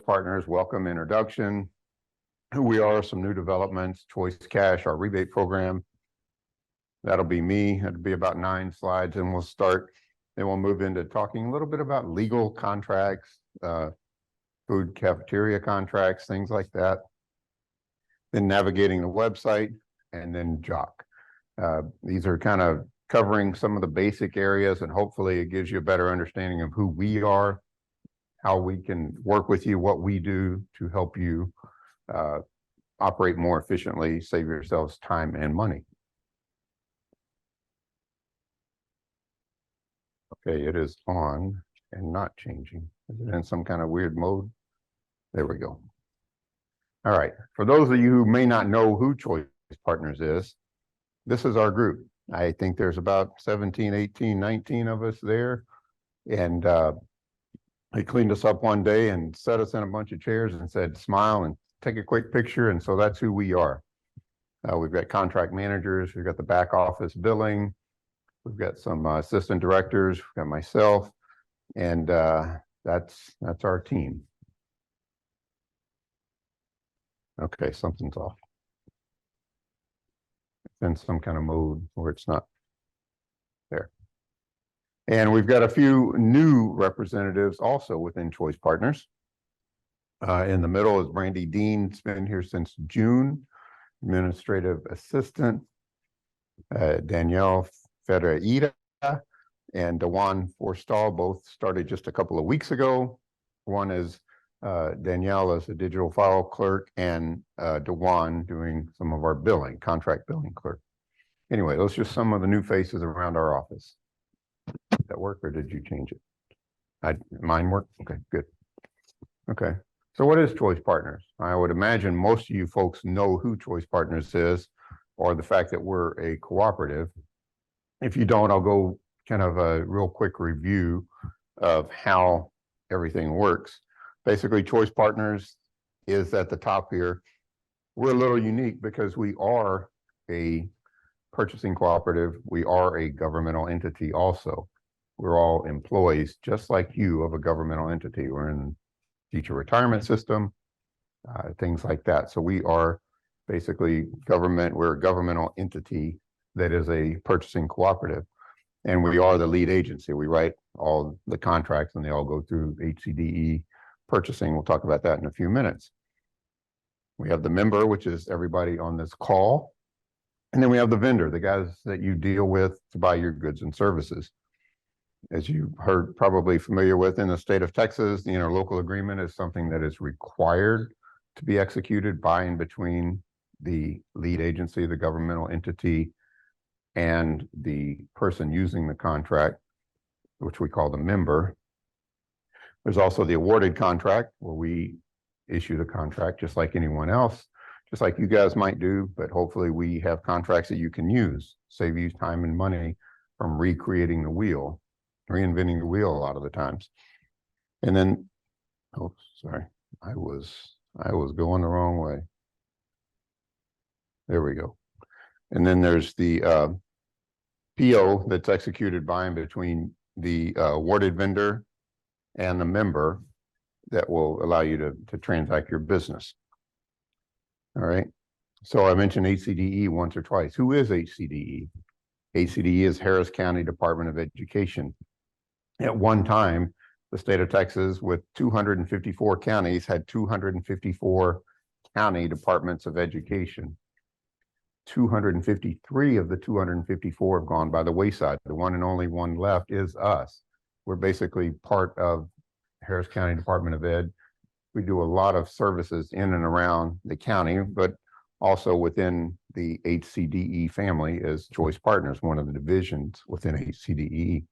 Partners, welcome introduction, who we are, some new developments, Choice Cash, our rebate program. That'll be me. It'll be about 9 slides, and we'll start. Then we'll move into talking a little bit about legal contracts, food cafeteria contracts, things like that. Then navigating the website, and then JOC. These are kind of covering some of the basic areas, and hopefully it gives you a better understanding of who we are, how we can work with you, what we do to help you operate more efficiently, save yourselves time and money. Okay, it is on and not changing. Is it in some kind of weird mode? There we go. All right, for those of you who may not know who Choice Partners is, this is our group. I think there's about 17, 18, 19 of us there. And they cleaned us up one day and set us in a bunch of chairs and said, smile and take a quick picture. And so that's who we are. We've got contract managers, we've got the back office billing, we've got some assistant directors, we've got myself, and that's our team. Okay, something's off. It's in some kind of mode where it's not there. And we've got a few new representatives also within Choice Partners. In the middle is Brandy Dean. She's been here since June. Administrative assistant, Danielle Ferreira and Dewan Forstall both started just a couple of weeks ago. One is Danielle as a digital file clerk, and Dewan doing some of our billing, contract billing clerk. Anyway, those are just some of the new faces around our office. Did that work, or did you change it? Mine worked? Okay, good. Okay, so what is Choice Partners? I would imagine most of you folks know who Choice Partners is, or the fact that we're a cooperative. If you don't, I'll go kind of a real quick review of how everything works. Basically, Choice Partners is at the top here. We're a little unique because we are a purchasing cooperative. We are a governmental entity also. We're all employees, just like you, of a governmental entity. We're in teacher retirement system, things like that. So we are basically government. We're a governmental entity that is a purchasing cooperative. And we are the lead agency. We write all the contracts, and they all go through HCDE purchasing. We'll talk about that in a few minutes. We have the member, which is everybody on this call. And then we have the vendor, the guys that you deal with to buy your goods and services. As you heard, probably familiar with, in the state of Texas, the interlocal agreement is something that is required to be executed by and between the lead agency, the governmental entity, and the person using the contract, which we call the member. There's also the awarded contract, where we issue the contract just like anyone else, just like you guys might do, but hopefully we have contracts that you can use, save you time and money from recreating the wheel, reinventing the wheel a lot of the times. And then, oh, sorry, I was going the wrong way. There we go. And then there's the PO that's executed by and between the awarded vendor and the member that will allow you to transact your business. All right. So I mentioned HCDE once or twice. Who is HCDE? HCDE is Harris County Department of Education. At one time, the state of Texas, with 254 counties, had 254 county departments of education. 253 of the 254 have gone by the wayside. The one and only one left is us. We're basically part of Harris County Department of Ed. We do a lot of services in and around the county, but also within the HCDE family is Choice Partners, one of the divisions within HCDE.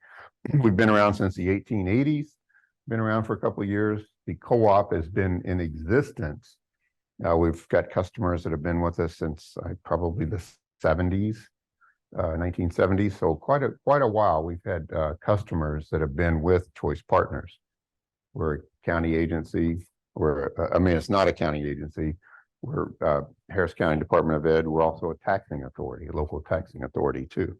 We've been around since the 1880s, been around for a couple of years. The co-op has been in existence. We've got customers that have been with us since probably the 70s, 1970s. So quite a while. We've had customers that have been with Choice Partners. We're a county agency. It's not a county agency. We're Harris County Department of Ed. We're also a taxing authority, a local taxing authority too.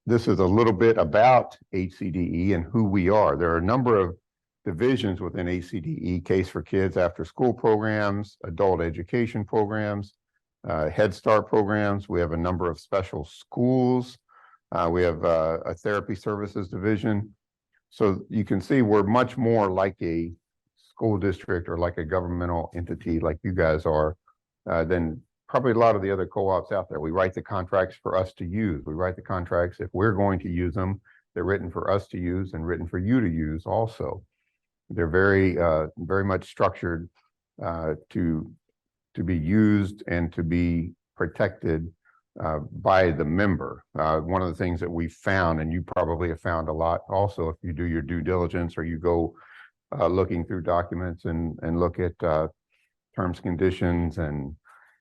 This is a little bit about HCDE and who we are. There are a number of divisions within ACDE: Case for Kids after school programs, adult education programs, Head Start programs. We have a number of special schools. We have a therapy services division. So you can see we're much more like a school district or like a governmental entity like you guys are than probably a lot of the other co-ops out there. We write the contracts for us to use. We write the contracts if we're going to use them. They're written for us to use and written for you to use also. They're very much structured to be used and to be protected by the member. One of the things that we found, and you probably have found a lot also if you do your due diligence or you go looking through documents and look at terms, conditions, and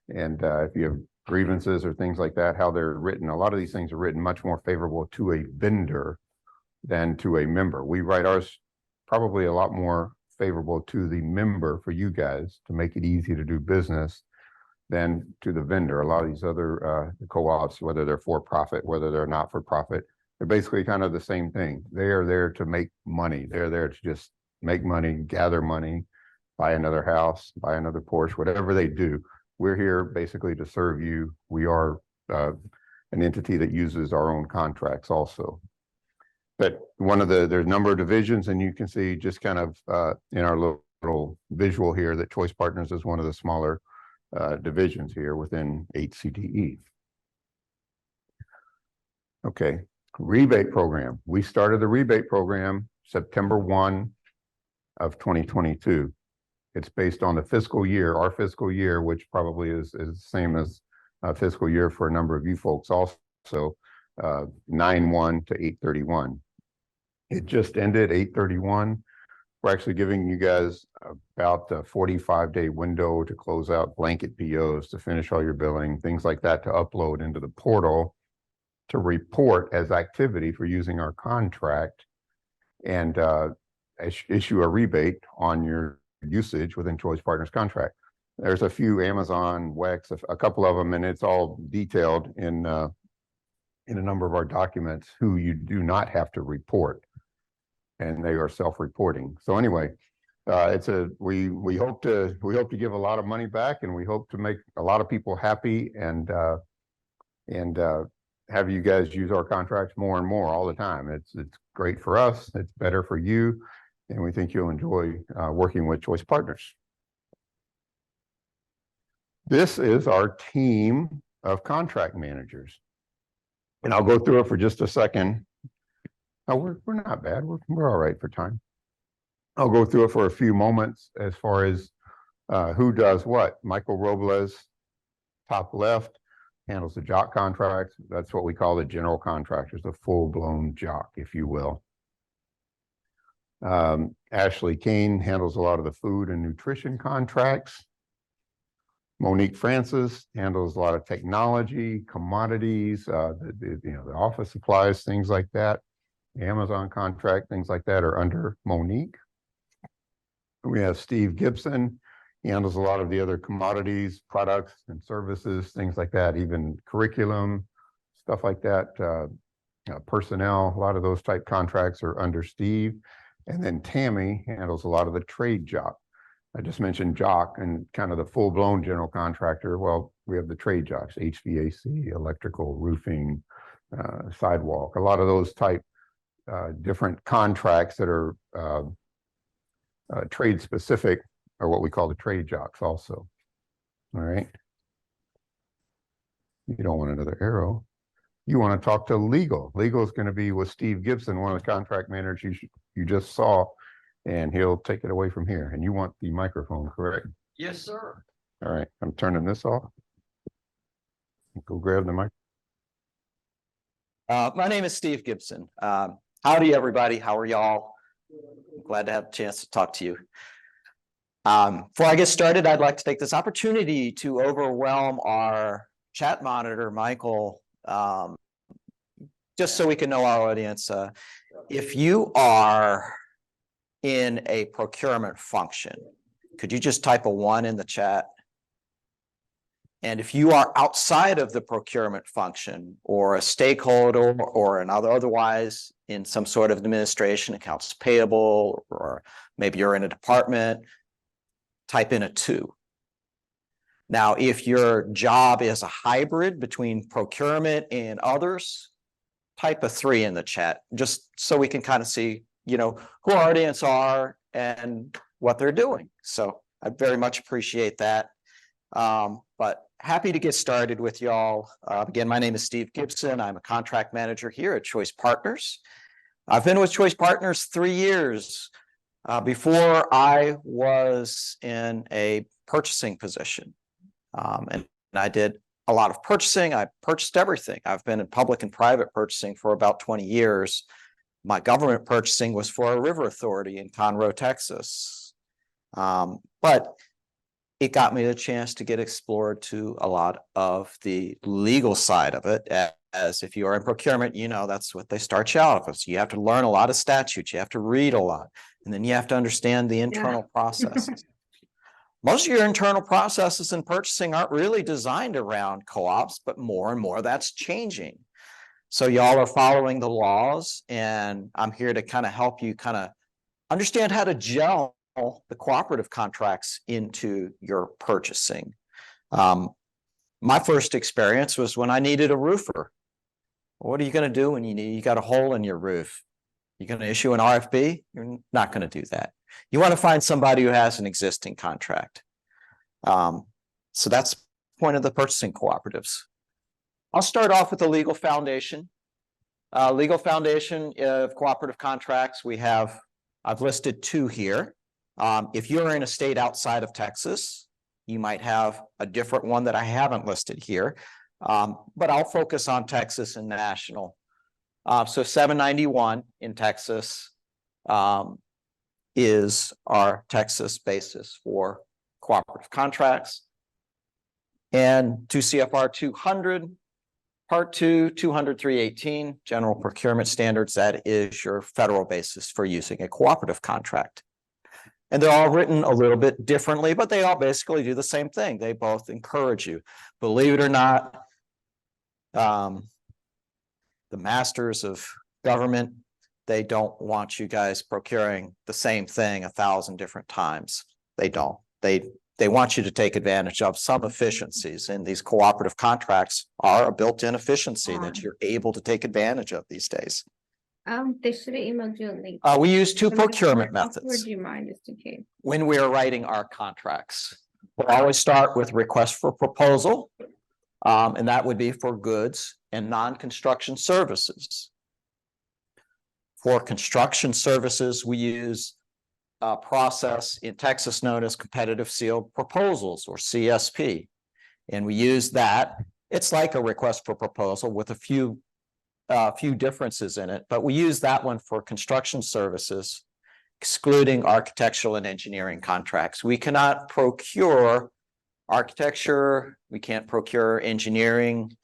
if you have grievances or things like that, how they're written. A lot of these things are written much more favorable to a vendor than to a member. We write ours probably a lot more favorable to the member for you guys to make it easy to do business than to the vendor. A lot of these other co-ops, whether they're for profit, whether they're not for profit, they're basically kind of the same thing. They are there to make money. They're there to just make money, gather money, buy another house, buy another Porsche, whatever they do. We're here basically to serve you. We are an entity that uses our own contracts also. But there's a number of divisions, and you can see just kind of in our little visual here that Choice Partners is one of the smaller divisions here within HCDE. Okay, rebate program. We started the rebate program September 1 of 2022. It's based on the fiscal year, our fiscal year, which probably is the same as fiscal year for a number of you folks also, 9/1 to 8/31. It just ended 8/31. We're actually giving you guys about a 45-day window to close out blanket POs, to finish all your billing, things like that, to upload into the portal, to report as activity for using our contract, and issue a rebate on your usage within Choice Partners contract. There's a few Amazon, WEX, a couple of them, and it's all detailed in a number of our documents who you do not have to report, and they are self-reporting. So anyway, we hope to give a lot of money back, and we hope to make a lot of people happy, and have you guys use our contracts more and more all the time. It's great for us. It's better for you, and we think you'll enjoy working with Choice Partners. This is our team of contract managers, and I'll go through it for just a second. Oh, we're not bad. We're all right for time. I'll go through it for a few moments as far as who does what. Michael Robles, top left, handles the jock contracts. That's what we call the general contractors, the full-blown jock, if you will. Ashley Kane handles a lot of the food and nutrition contracts. Monique Francis handles a lot of technology, commodities, the office supplies, things like that. Amazon contract, things like that are under Monique. We have Steve Gibson. He handles a lot of the other commodities, products and services, things like that, even curriculum, stuff like that. Personnel, a lot of those type contracts are under Steve. And then Tammy handles a lot of the trade jock. I just mentioned jock and kind of the full-blown general contractor. Well, we have the trade jocks, HVAC, electrical, roofing, sidewalk, a lot of those type different contracts that are trade specific are what we call the trade jocks also. All right. You don't want another arrow. You want to talk to legal. Legal is going to be with Steve Gibson, one of the contract managers you just saw, and he'll take it away from here. And you want the microphone, correct? Yes, sir. All right. I'm turning this off. Go grab the mic. My name is Steve Gibson. Howdy, everybody. How are y'all? Glad to have a chance to talk to you. Before I get started, I'd like to take this opportunity to overwhelm our chat monitor, Michael, just so we can know our audience. If you are in a procurement function, could you just type a 1 in the chat? And if you are outside of the procurement function or a stakeholder or otherwise in some sort of administration, accounts payable, or maybe you're in a department, type in a 2. Now, if your job is a hybrid between procurement and others, type a 3 in the chat, just so we can kind of see, who our audience are and what they're doing. So I very much appreciate that. But happy to get started with y'all. Again, my name is Steve Gibson. I'm a contract manager here at Choice Partners. I've been with Choice Partners 3 years. Before I was in a purchasing position. And I did a lot of purchasing. I purchased everything. I've been in public and private purchasing for about 20 years. My government purchasing was for a river authority in Conroe, Texas. But it got me the chance to get explored to a lot of the legal side of it. As if you are in procurement, that's what they start you out with. So you have to learn a lot of statutes. You have to read a lot. And then you have to understand the internal processes. Most of your internal processes in purchasing aren't really designed around co-ops, but more and more that's changing. So y'all are following the laws, and I'm here to kind of help you kind of understand how to gel the cooperative contracts into your purchasing. My first experience was when I needed a roofer. What are you going to do when you got a hole in your roof? You're going to issue an RFP? You're not going to do that. You want to find somebody who has an existing contract. So that's the point of the purchasing cooperatives. I'll start off with the legal foundation. Legal foundation of cooperative contracts. I've listed 2 here. If you're in a state outside of Texas, you might have a different one that I haven't listed here. But I'll focus on Texas and national. So 791 in Texas is our Texas basis for cooperative contracts. And 2 CFR 200, Part 2, 200-318, General Procurement Standards, that is your federal basis for using a cooperative contract. And they're all written a little bit differently, but they all basically do the same thing. They both encourage you. Believe it or not, the masters of government, they don't want you guys procuring the same thing 1,000 different times. They don't. They want you to take advantage of some efficiencies, and these cooperative contracts are a built-in efficiency that you're able to take advantage of these days. We use 2 procurement methods when we are writing our contracts. We'll always start with request for proposal, and that would be for goods and non-construction services. For construction services, we use a process in Texas known as competitive sealed proposals, or CSP. And we use that. It's like a request for proposal with a few differences in it, but we use that one for construction services, excluding architectural and engineering contracts. We cannot procure architecture. We can't procure engineering.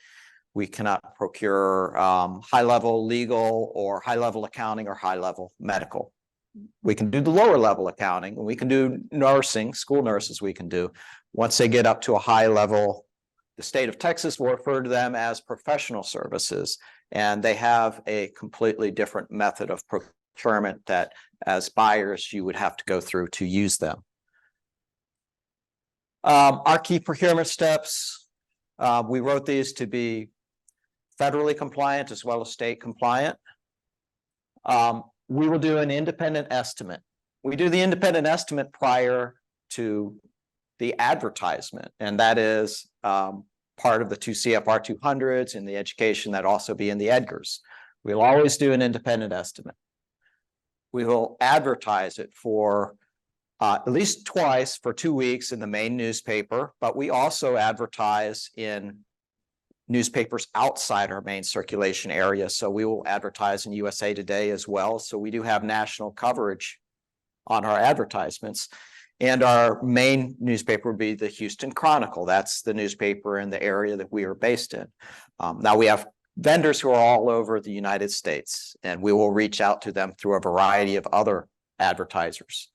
We cannot procure high-level legal or high-level accounting or high-level medical. We can do the lower-level accounting, and we can do nursing, school nurses we can do. Once they get up to a high level, the state of Texas will refer to them as professional services, and they have a completely different method of procurement that, as buyers, you would have to go through to use them. Our key procurement steps, we wrote these to be federally compliant as well as state compliant. We will do an independent estimate. We do the independent estimate prior to the advertisement, and that is part of the 2 CFR 200s in the education, that also be in the Edgars. We'll always do an independent estimate. We will advertise it for at least twice for 2 weeks in the main newspaper, but we also advertise in newspapers outside our main circulation area. So we will advertise in USA Today as well. So we do have national coverage on our advertisements. And our main newspaper would be the Houston Chronicle. That's the newspaper in the area that we are based in. Now we have vendors who are all over the United States, and we will reach out to them through a variety of other advertisers.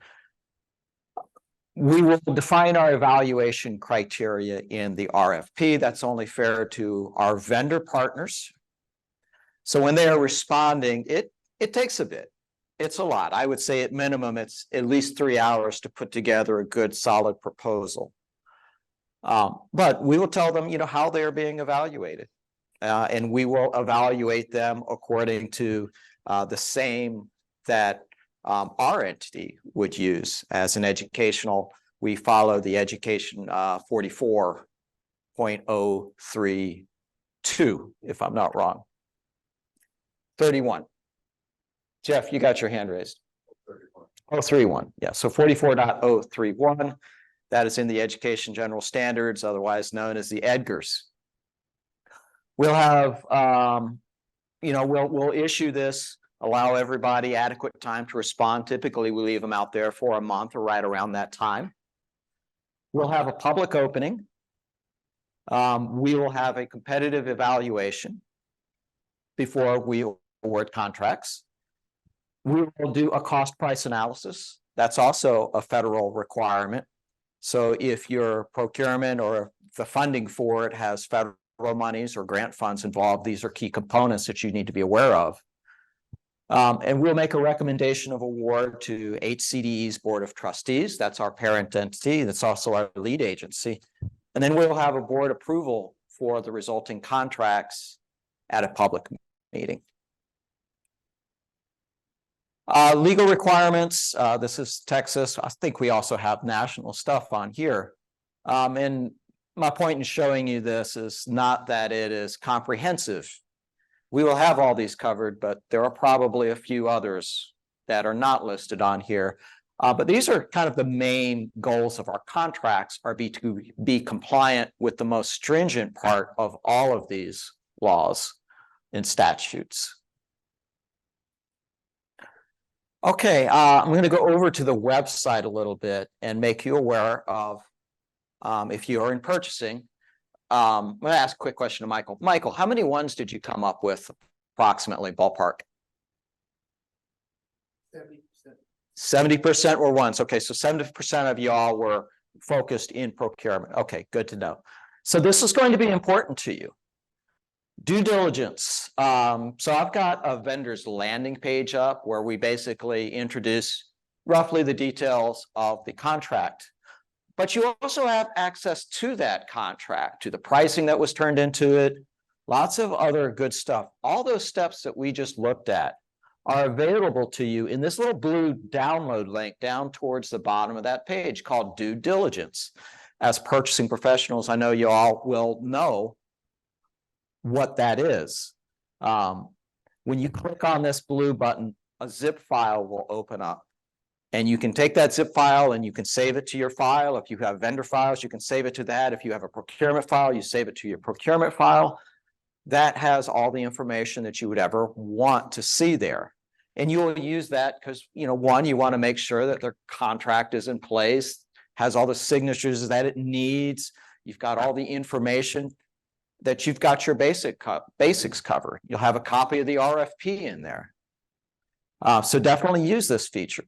We will define our evaluation criteria in the RFP. That's only fair to our vendor partners. So when they are responding, it takes a bit. It's a lot. I would say at minimum, it's at least 3 hours to put together a good, solid proposal. But we will tell them, how they are being evaluated. And we will evaluate them according to the same that our entity would use as an educational. We follow the education 44.032, if I'm not wrong. 31. Jeff, you got your hand raised. 031. Yeah, so 44.031. That is in the Education General Standards, otherwise known as the EDGARs. We'll have, we'll issue this, allow everybody adequate time to respond. Typically, we leave them out there for a month or right around that time. We'll have a public opening. We will have a competitive evaluation before we award contracts. We will do a cost price analysis. That's also a federal requirement. So if your procurement or the funding for it has federal monies or grant funds involved, these are key components that you need to be aware of. And we'll make a recommendation of award to HCDE's Board of Trustees. That's our parent entity. That's also our lead agency. And then we'll have a board approval for the resulting contracts at a public meeting. Legal requirements, this is Texas. I think we also have national stuff on here. And my point in showing you this is not that it is comprehensive. We will have all these covered, but there are probably a few others that are not listed on here. But these are kind of the main goals of our contracts, are to be compliant with the most stringent part of all of these laws and statutes. Okay, I'm going to go over to the website a little bit and make you aware of, if you are in purchasing, I'm going to ask a quick question to Michael. Michael, how many ones did you come up with approximately, ballpark? 70%. 70% were ones. Okay, so 70% of y'all were focused in procurement. Okay, good to know. So this is going to be important to you. Due diligence. So I've got a vendor's landing page up where we basically introduce roughly the details of the contract. But you also have access to that contract, to the pricing that was turned into it, lots of other good stuff. All those steps that we just looked at are available to you in this little blue download link down towards the bottom of that page called Due Diligence. As purchasing professionals, I know you all will know what that is. When you click on this blue button, a zip file will open up. And you can take that zip file and you can save it to your file. If you have vendor files, you can save it to that. If you have a procurement file, you save it to your procurement file. That has all the information that you would ever want to see there. And you will use that because, one, you want to make sure that their contract is in place, has all the signatures that it needs. You've got all the information that you've got your basics covered. You'll have a copy of the RFP in there. So definitely use this feature.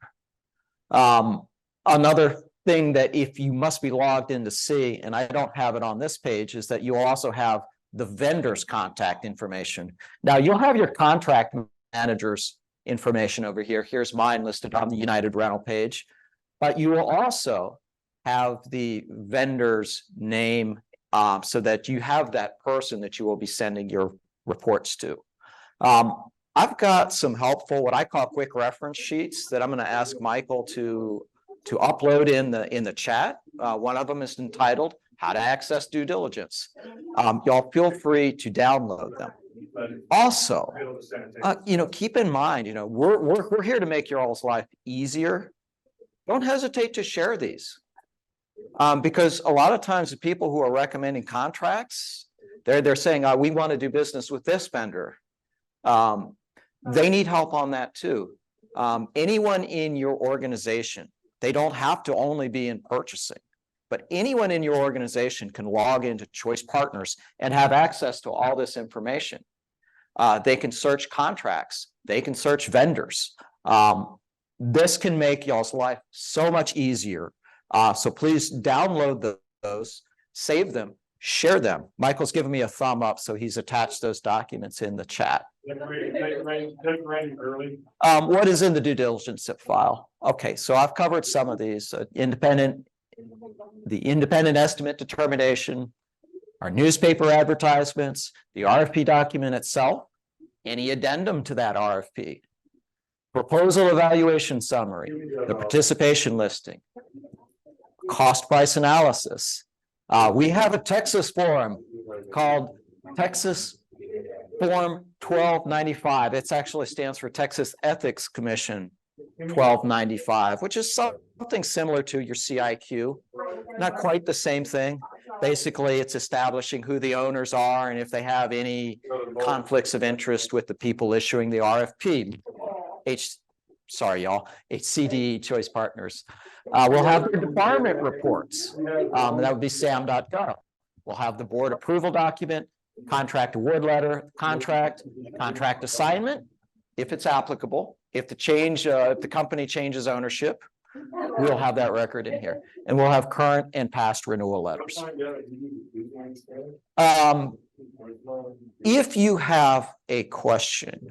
Another thing that if you must be logged in to see, and I don't have it on this page, is that you'll also have the vendor's contact information. Now you'll have your contract manager's information over here. Here's mine listed on the United Rental page, but you will also have the vendor's name, so that you have that person that you will be sending your reports to. I've got some helpful, what I call quick reference sheets that I'm going to ask Michael to upload in the chat. One of them is entitled "How to Access Due Diligence." Y'all feel free to download them. Also, keep in mind, we're here to make your all's life easier. Don't hesitate to share these, because a lot of times the people who are recommending contracts, they're saying, we want to do business with this vendor. They need help on that too. Anyone in your organization, they don't have to only be in purchasing, but anyone in your organization can log into Choice Partners and have access to all this information. They can search contracts. They can search vendors. This can make y'all's life so much easier So please download those, save them, share them. Michael's given me a thumb up, so he's attached those documents in the chat. What is in the due diligence zip file? Okay, so I've covered some of these. The independent estimate determination, our newspaper advertisements, the RFP document itself, any addendum to that RFP, proposal evaluation summary, the participation listing, cost price analysis. We have a Texas form called Texas Form 1295. It actually stands for Texas Ethics Commission 1295, which is something similar to your CIQ. Not quite the same thing. Basically, it's establishing who the owners are and if they have any conflicts of interest with the people issuing the RFP. HCD, Choice Partners. We'll have the department reports. That would be sam.gov. We'll have the board approval document, contract award letter, contract assignment, if it's applicable. If the company changes ownership, we'll have that record in here. And we'll have current and past renewal letters. If you have a question,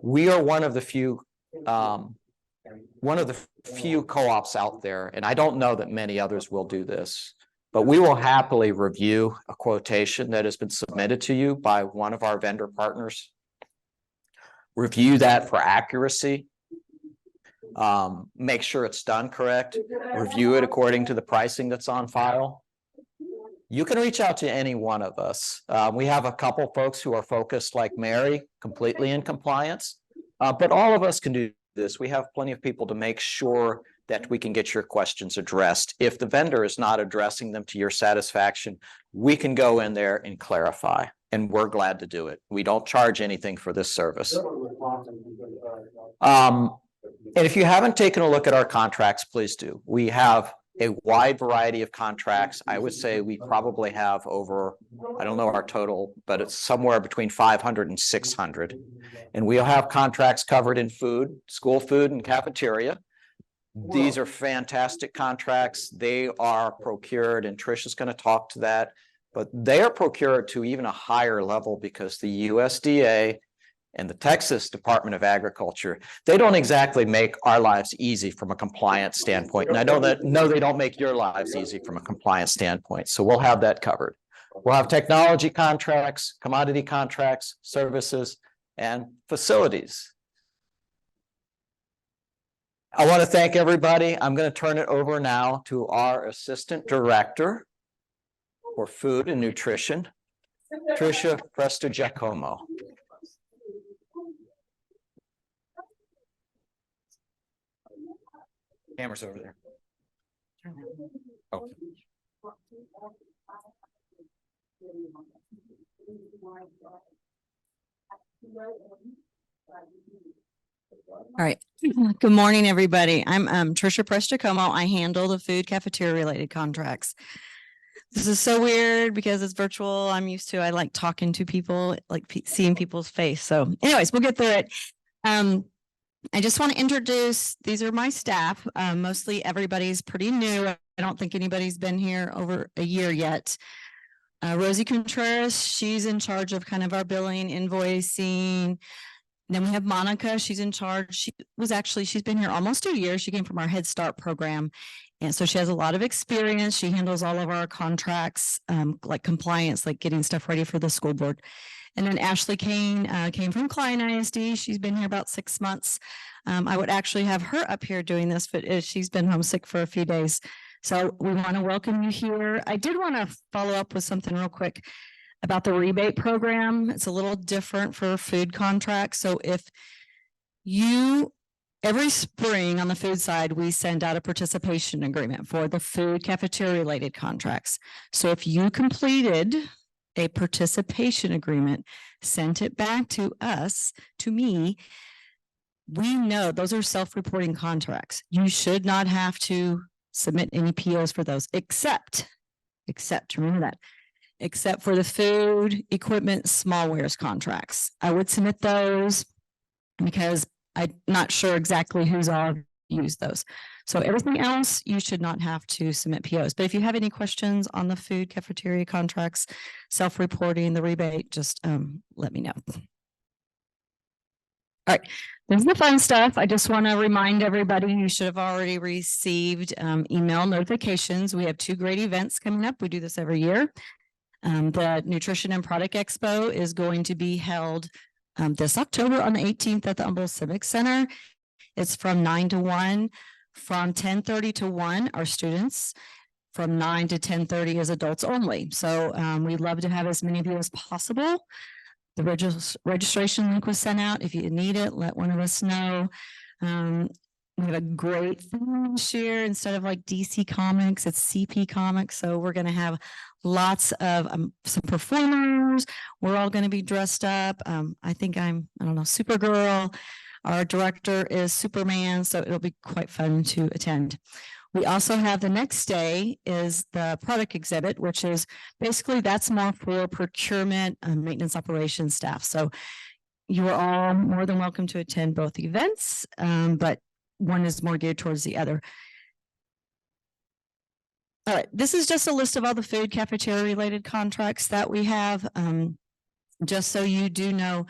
we are one of the few co-ops out there, and I don't know that many others will do this, but we will happily review a quotation that has been submitted to you by one of our vendor partners. Review that for accuracy. Make sure it's done correct. Review it according to the pricing that's on file. You can reach out to any one of us. We have a couple folks who are focused like Mary, completely in compliance, but all of us can do this. We have plenty of people to make sure that we can get your questions addressed. If the vendor is not addressing them to your satisfaction, we can go in there and clarify, and we're glad to do it. We don't charge anything for this service. And if you haven't taken a look at our contracts, please do. We have a wide variety of contracts. I would say we probably have over, I don't know our total, but it's somewhere between 500 and 600. And we'll have contracts covered in food, school food, and cafeteria. These are fantastic contracts. They are procured, and Trish is going to talk to that, but they are procured to even a higher level because the USDA and the Texas Department of Agriculture, they don't exactly make our lives easy from a compliance standpoint. And I know they don't make your lives easy from a compliance standpoint. So we'll have that covered. We'll have technology contracts, commodity contracts, services, and facilities. I want to thank everybody. I'm going to turn it over now to our Assistant Director for Food and Nutrition, Tricia Prestigiacomo. Camera's over there. Oh. All right. Good morning, everybody. I'm Tricia Prestigiacomo. I handle the food cafeteria related contracts. This is so weird because it's virtual. I like talking to people, like seeing people's face. So anyways, we'll get through it. I just want to introduce, these are my staff. Mostly everybody's pretty new. I don't think anybody's been here over a year yet. Rosie Contreras, she's in charge of kind of our billing, invoicing. Then we have Monica, she's in charge. She's been here almost 2 years. She came from our Head Start program. And so she has a lot of experience. She handles all of our contracts, like compliance, like getting stuff ready for the school board. And then Ashley Kane came from Klein ISD. She's been here about 6 months. I would actually have her up here doing this, but she's been homesick for a few days. So we want to welcome you here. I did want to follow up with something real quick about the rebate program. It's a little different for food contracts. So if every spring on the food side, we send out a participation agreement for the food cafeteria related contracts. So if you completed a participation agreement, sent it back to us, to me, we know those are self-reporting contracts. You should not have to submit any POs for those, except remember that, except for the food, equipment, small wares contracts. I would submit those because I'm not sure exactly who's all use those. So everything else, you should not have to submit POs. But if you have any questions on the food cafeteria contracts, self-reporting, the rebate, just let me know. All right, this is the fun stuff. I just want to remind everybody, you should have already received email notifications. We have 2 great events coming up. We do this every year. The Nutrition and Product Expo is going to be held this October on the 18th at the Humboldt Civic Center. It's from 9 to 1. From 10:30 to 1 are students. From 9 to 10:30 is adults only. So we'd love to have as many of you as possible. The registration link was sent out. If you need it, let one of us know. We have a great theme this year. Instead of like DC Comics, it's CP Comics. So we're going to have lots of some performers. We're all going to be dressed up. I think I don't know, Supergirl. Our director is Superman. So it'll be quite fun to attend. We also have the next day is the product exhibit, which is basically that's more for procurement and maintenance operations staff. So you are all more than welcome to attend both events, but one is more geared towards the other. All right, this is just a list of all the food cafeteria related contracts that we have. Just so you do know,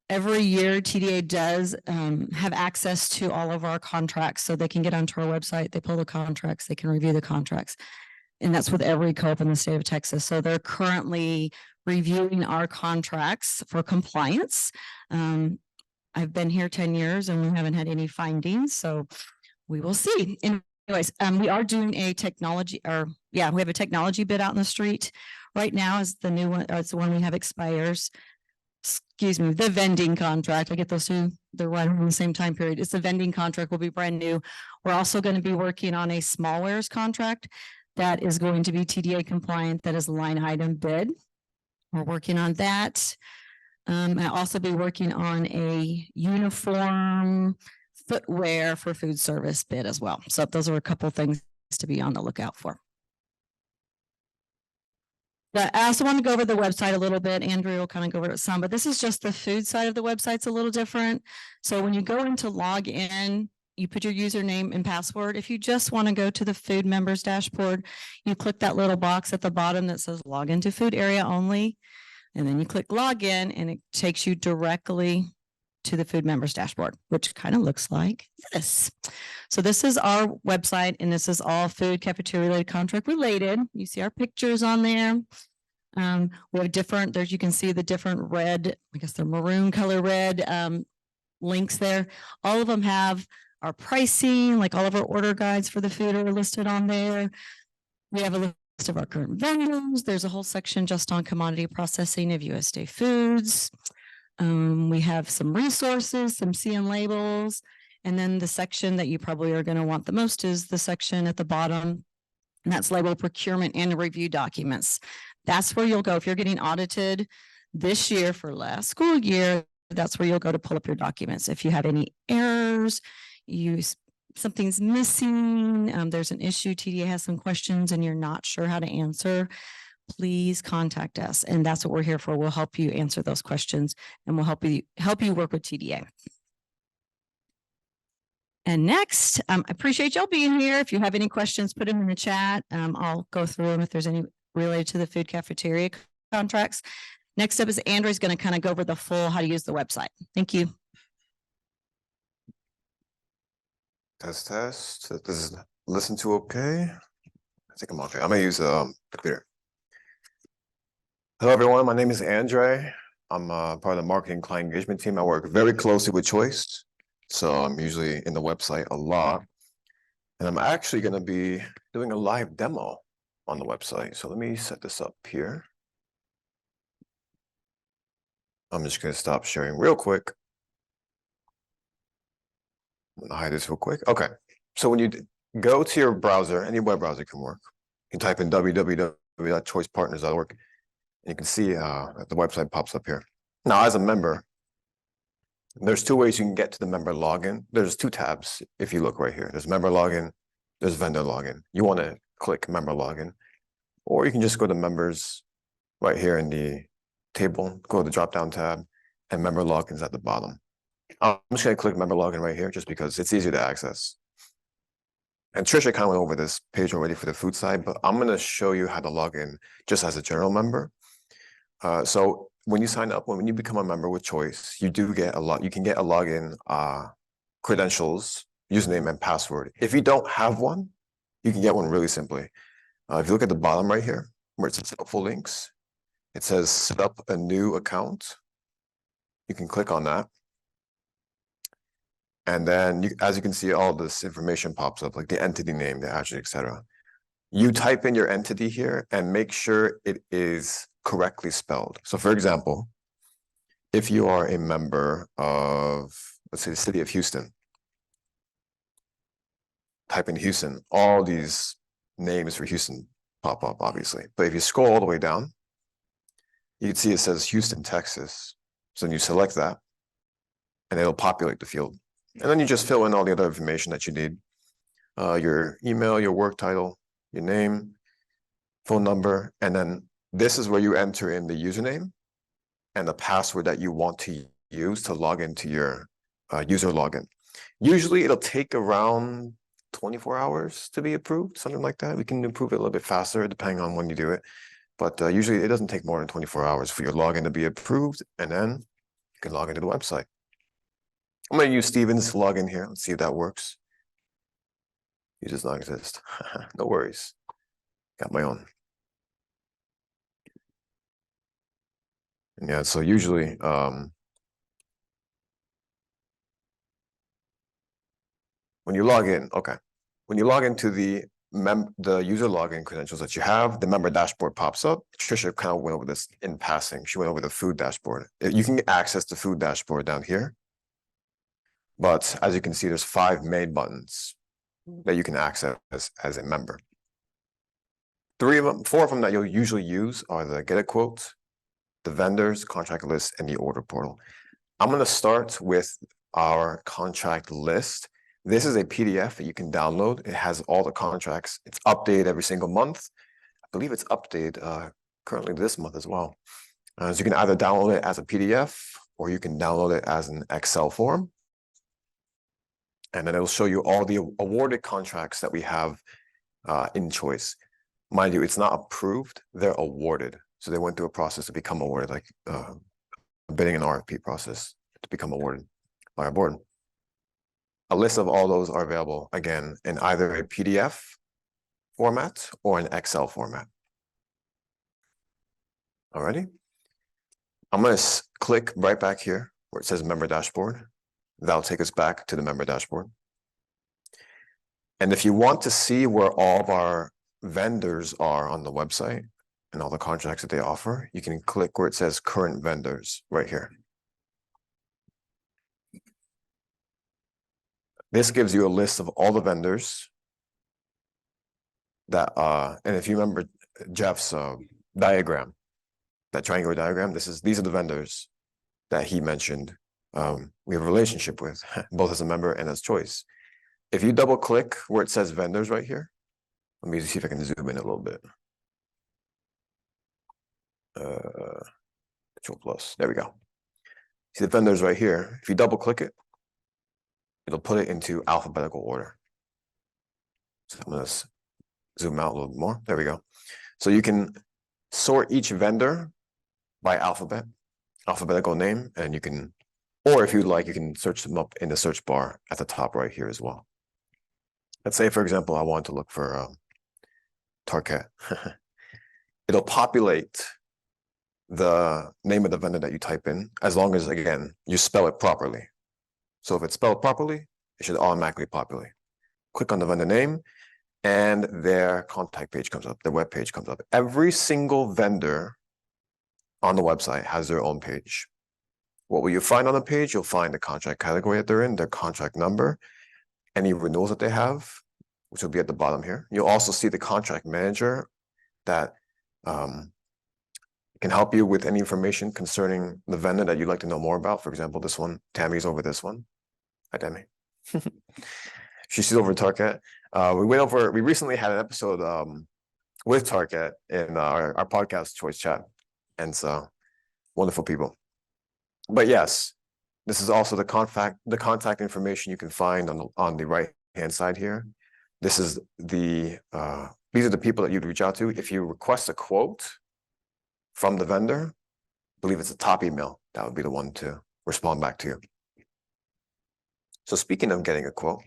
every year TDA does have access to all of our contracts, so they can get onto our website, they pull the contracts, they can review the contracts. And that's with every co-op in the state of Texas. So they're currently reviewing our contracts for compliance. I've been here 10 years and we haven't had any findings, so we will see. Anyways, we are doing a technology, we have a technology bid out in the street right now. Is the new one, or it's the one we have expires. Excuse me, the vending contract. I get those two, they're right around the same time period. It's the vending contract, will be brand new. We're also going to be working on a small wares contract that is going to be TDA compliant. That is a line item bid. We're working on that. I'll also be working on a uniform footwear for food service bid as well. So those are a couple of things to be on the lookout for. But I also want to go over the website a little bit. Andrew will kind of go over it some, but this is just the food side of the website. It's a little different. So when you go into log in, you put your username and password. If you just want to go to the food members dashboard, you click that little box at the bottom that says log into food area only. And then you click login and it takes you directly to the food members dashboard, which kind of looks like this. So this is our website and this is all food cafeteria related contract related. You see our pictures on there. We have different, you can see the different red, I guess they're maroon color red links there. All of them have our pricing, like all of our order guides for the food are listed on there. We have a list of our current vendors. There's a whole section just on commodity processing of USDA foods. We have some resources, some CN labels, and then the section that you probably are going to want the most is the section at the bottom, and that's labeled procurement and review documents. That's where you'll go if you're getting audited this year for last school year. That's where you'll go to pull up your documents. If you have any errors, something's missing, there's an issue, TDA has some questions and you're not sure how to answer, please contact us. And that's what we're here for. We'll help you answer those questions and we'll help you work with TDA. And next, I appreciate y'all being here. If you have any questions, put them in the chat. I'll go through them if there's any related to the food cafeteria contracts. Next up is Andrew's going to kind of go over the full how to use the website. Thank you. Test. This is listen to okay. I think I'm okay. I'm gonna use computer. Hello everyone, my name is Andre. I'm part of the marketing client engagement team. I work very closely with Choice. So I'm usually in the website a lot. And I'm actually gonna be doing a live demo on the website. So let me set this up here. I'm just gonna stop sharing real quick. I'm gonna hide this real quick. Okay, so when you go to your browser, any web browser can work. You can type in www.choicepartners.org, and you can see the website pops up here. Now, as a member, there's 2 ways you can get to the member login. There's 2 tabs if you look right here. There's member login, there's vendor login. You want to click member login, or you can just go to members right here in the table, go to the drop-down tab, and member login is at the bottom. I'm just gonna click member login right here just because it's easier to access. And Trisha kind of went over this page already for the food side, but I'm gonna show you how to log in just as a general member. So when you sign up, when you become a member with Choice, you do get you can get a login credentials, username and password. If you don't have one, you can get one really simply. If you look at the bottom right here, where it says helpful links, it says set up a new account. You can click on that. And then as you can see, all this information pops up, like the entity name, the address, etc. You type in your entity here and make sure it is correctly spelled. So for example, if you are a member of, let's say, the city of Houston, type in Houston, all these names for Houston pop up, obviously. But if you scroll all the way down, you can see it says Houston, Texas. So then you select that and it'll populate the field. And then you just fill in all the other information that you need. Your email, your work title, your name, phone number, and then this is where you enter in the username and the password that you want to use to log into your user login. Usually it'll take around 24 hours to be approved, something like that. We can improve it a little bit faster depending on when you do it. But usually it doesn't take more than 24 hours for your login to be approved, and then you can log into the website. I'm going to use Steven's login here. Let's see if that works. It does not exist. No worries. Got my own. And yeah, so usually when you log in, okay. When you log into the user login credentials that you have, the member dashboard pops up. Trisha kind of went over this in passing. She went over the food dashboard. You can access the food dashboard down here. But as you can see, there's 5 main buttons that you can access as a member. 4 of them that you'll usually use are the get a quote, the vendors, contract list, and the order portal. I'm going to start with our contract list. This is a PDF that you can download. It has all the contracts. It's updated every single month. I believe it's updated currently this month as well. So you can either download it as a PDF or you can download it as an Excel form. And then it'll show you all the awarded contracts that we have in Choice. Mind you, it's not approved, they're awarded. So they went through a process to become awarded, like bidding and RFP process to become awarded by our board. A list of all those are available, again, in either a PDF format or an Excel format. Alrighty. I'm going to click right back here where it says member dashboard. That'll take us back to the member dashboard. And if you want to see where all of our vendors are on the website and all the contracts that they offer, you can click where it says current vendors right here. This gives you a list of all the vendors that, and if you remember Jeff's diagram, that triangular diagram, these are the vendors that he mentioned we have a relationship with, both as a member and as Choice. If you double click where it says vendors right here, let me see if I can zoom in a little bit. Control plus, there we go. See the vendors right here. If you double click it, it'll put it into alphabetical order. So I'm gonna zoom out a little bit more. There we go. So you can sort each vendor by alphabetical name, and you can, or if you'd like, you can search them up in the search bar at the top right here as well. Let's say, for example, I want to look for Target. It'll populate the name of the vendor that you type in, as long as, again, you spell it properly. So if it's spelled properly, it should automatically populate. Click on the vendor name, and their contact page comes up, their web page comes up. Every single vendor on the website has their own page. What will you find on the page? You'll find the contract category that they're in, their contract number, any renewals that they have, which will be at the bottom here. You'll also see the contract manager that can help you with any information concerning the vendor that you'd like to know more about. For example, this one, Tammy's over this one. Hi, Tammy. She's over Target. We recently had an episode with Target in our podcast Choice Chat. And so wonderful people. But yes, This is also the contact information you can find on the right-hand side here. This is these are the people that you'd reach out to. If you request a quote from the vendor, I believe it's the top email, that would be the one to respond back to you. So speaking of getting a quote,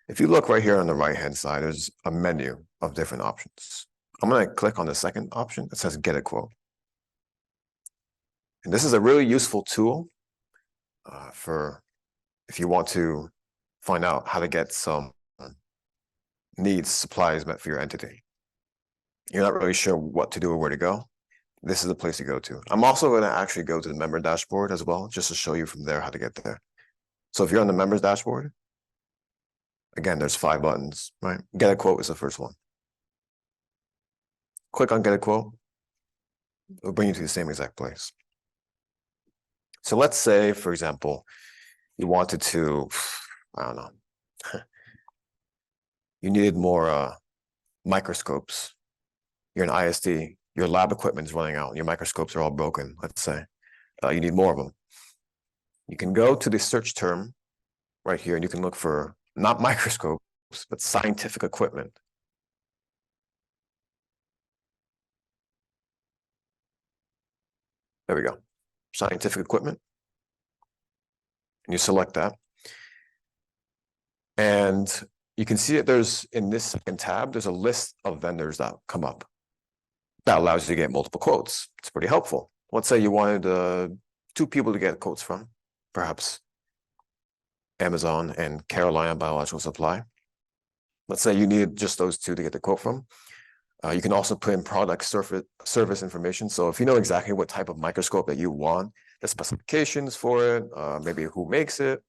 if you look right here on the right-hand side, there's a menu of different options. I'm going to click on the second option that says get a quote. And this is a really useful tool for if you want to find out how to get some supplies met for your entity. You're not really sure what to do or where to go. This is the place to go to. I'm also going to actually go to the member dashboard as well, just to show you from there how to get there. So if you're on the members dashboard, again, there's 5 buttons, right? Get a quote is the first one. Click on get a quote. It'll bring you to the same exact place. So let's say, for example, you wanted to, I don't know, you needed more microscopes. You're an ISD, your lab equipment is running out, your microscopes are all broken, let's say. You need more of them. You can go to the search term right here, and you can look for not microscopes, but scientific equipment. There we go. Scientific equipment. And you select that. And you can see that there's, in this second tab, there's a list of vendors that come up. That allows you to get multiple quotes. It's pretty helpful. Let's say you wanted 2 people to get quotes from, perhaps Amazon and Carolina Biological Supply. Let's say you needed just those 2 to get the quote from. You can also put in product service information. So if you know exactly what type of microscope that you want, the specifications for it, maybe who makes it,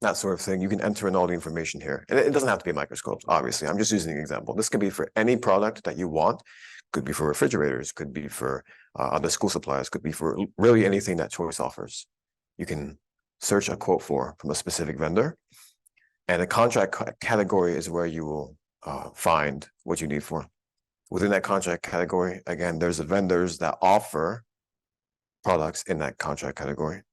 that sort of thing, you can enter in all the information here. And it doesn't have to be microscopes, obviously. I'm just using an example. This could be for any product that you want. Could be for refrigerators, could be for other school supplies, could be for really anything that Choice offers. You can search a quote for from a specific vendor. And a contract category is where you will find what you need for. Within that contract category, again, there's the vendors that offer products in that contract category.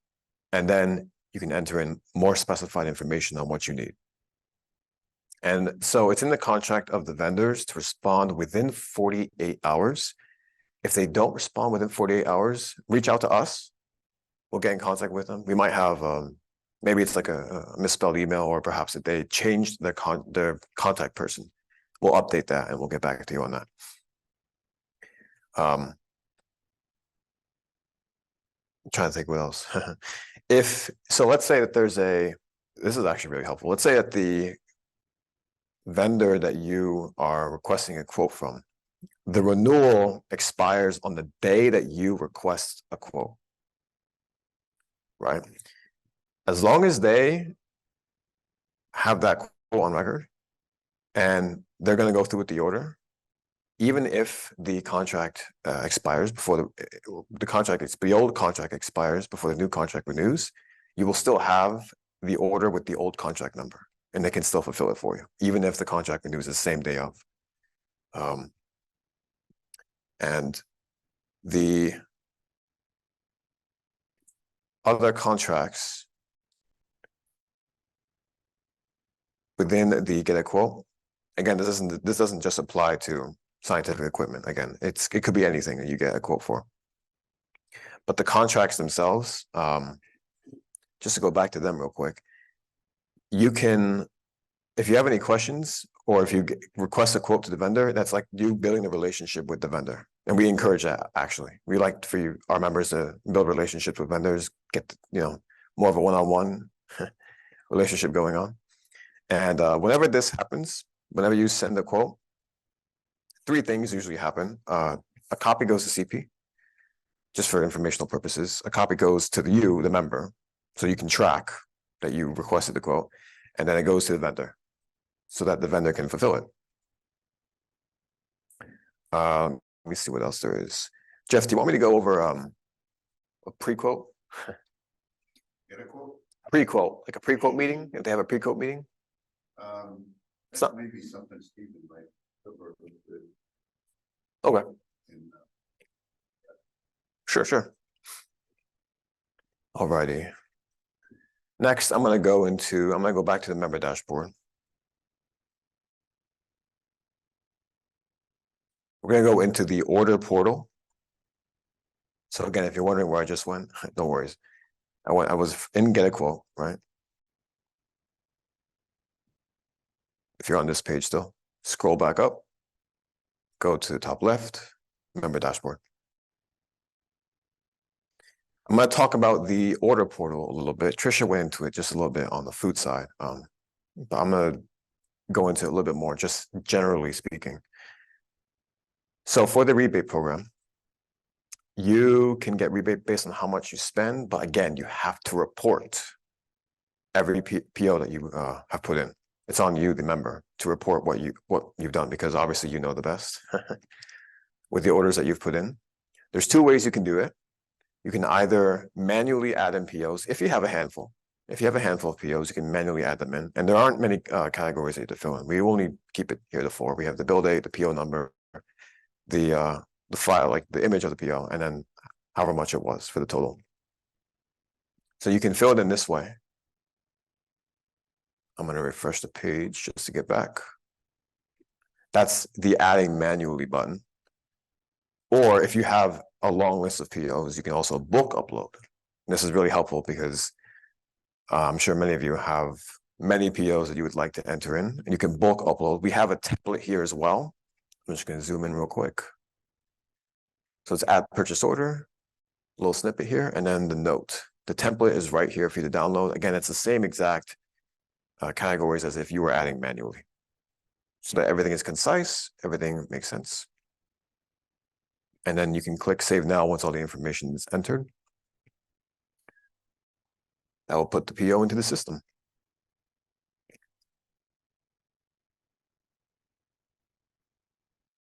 And then you can enter in more specified information on what you need. And so it's in the contract of the vendors to respond within 48 hours. If they don't respond within 48 hours, reach out to us. We'll get in contact with them. We might have, maybe it's like a misspelled email, or perhaps that they changed their contact person. We'll update that and we'll get back to you on that. I'm trying to think what else. So let's say that this is actually really helpful. Let's say that the vendor that you are requesting a quote from, the renewal expires on the day that you request a quote, right? As long as they have that quote on record and they're going to go through with the order, even if the contract expires before the old contract expires before the new contract renews, you will still have the order with the old contract number, and they can still fulfill it for you, even if the contract renews the same day of. And the other contracts within the get a quote, again, this doesn't just apply to scientific equipment. Again, it could be anything that you get a quote for. But the contracts themselves, just to go back to them real quick, you can, if you have any questions, or if you request a quote to the vendor, that's like you building a relationship with the vendor. And we encourage that, actually. We like for our members to build relationships with vendors, get, more of a one-on-one relationship going on. And whenever this happens, whenever you send a quote, 3 things usually happen. A copy goes to CP, just for informational purposes. A copy goes to you, the member, so you can track that you requested the quote. And then it goes to the vendor, so that the vendor can fulfill it. Let me see what else there is. Jeff, do you want me to go over a pre-quote? Get a quote? Pre-quote, like a pre-quote meeting, if they have a pre-quote meeting? It's not maybe something Stephen might. Okay. Sure. Alrighty. Next, I'm going to go back to the member dashboard. We're going to go into the order portal. So again, if you're wondering where I just went, no worries. I was in Get a Quote, right? If you're on this page still, scroll back up, go to the top left, member dashboard. I'm going to talk about the order portal a little bit. Trisha went into it just a little bit on the food side, but I'm going to go into it a little bit more, just generally speaking. So for the rebate program, you can get rebate based on how much you spend, but again, you have to report every PO that you have put in. It's on you, the member, to report what you've done, because obviously you know the best with the orders that you've put in. There's two ways you can do it. You can either manually add in POs if you have a handful. If you have a handful of POs, you can manually add them in. And there aren't many categories that you have to fill in. We only keep it here to 4. We have the bill date, the PO number, the file, like the image of the PO, and then however much it was for the total. So you can fill it in this way. I'm going to refresh the page just to get back. That's the adding manually button. Or if you have a long list of POs, you can also bulk upload. This is really helpful because I'm sure many of you have many POs that you would like to enter in, and you can bulk upload. We have a template here as well. I'm just going to zoom in real quick. So it's add purchase order, a little snippet here, and then the note. The template is right here for you to download. Again, it's the same exact categories as if you were adding manually, so that everything is concise, everything makes sense. And then you can click Save Now once all the information is entered. That will put the PO into the system.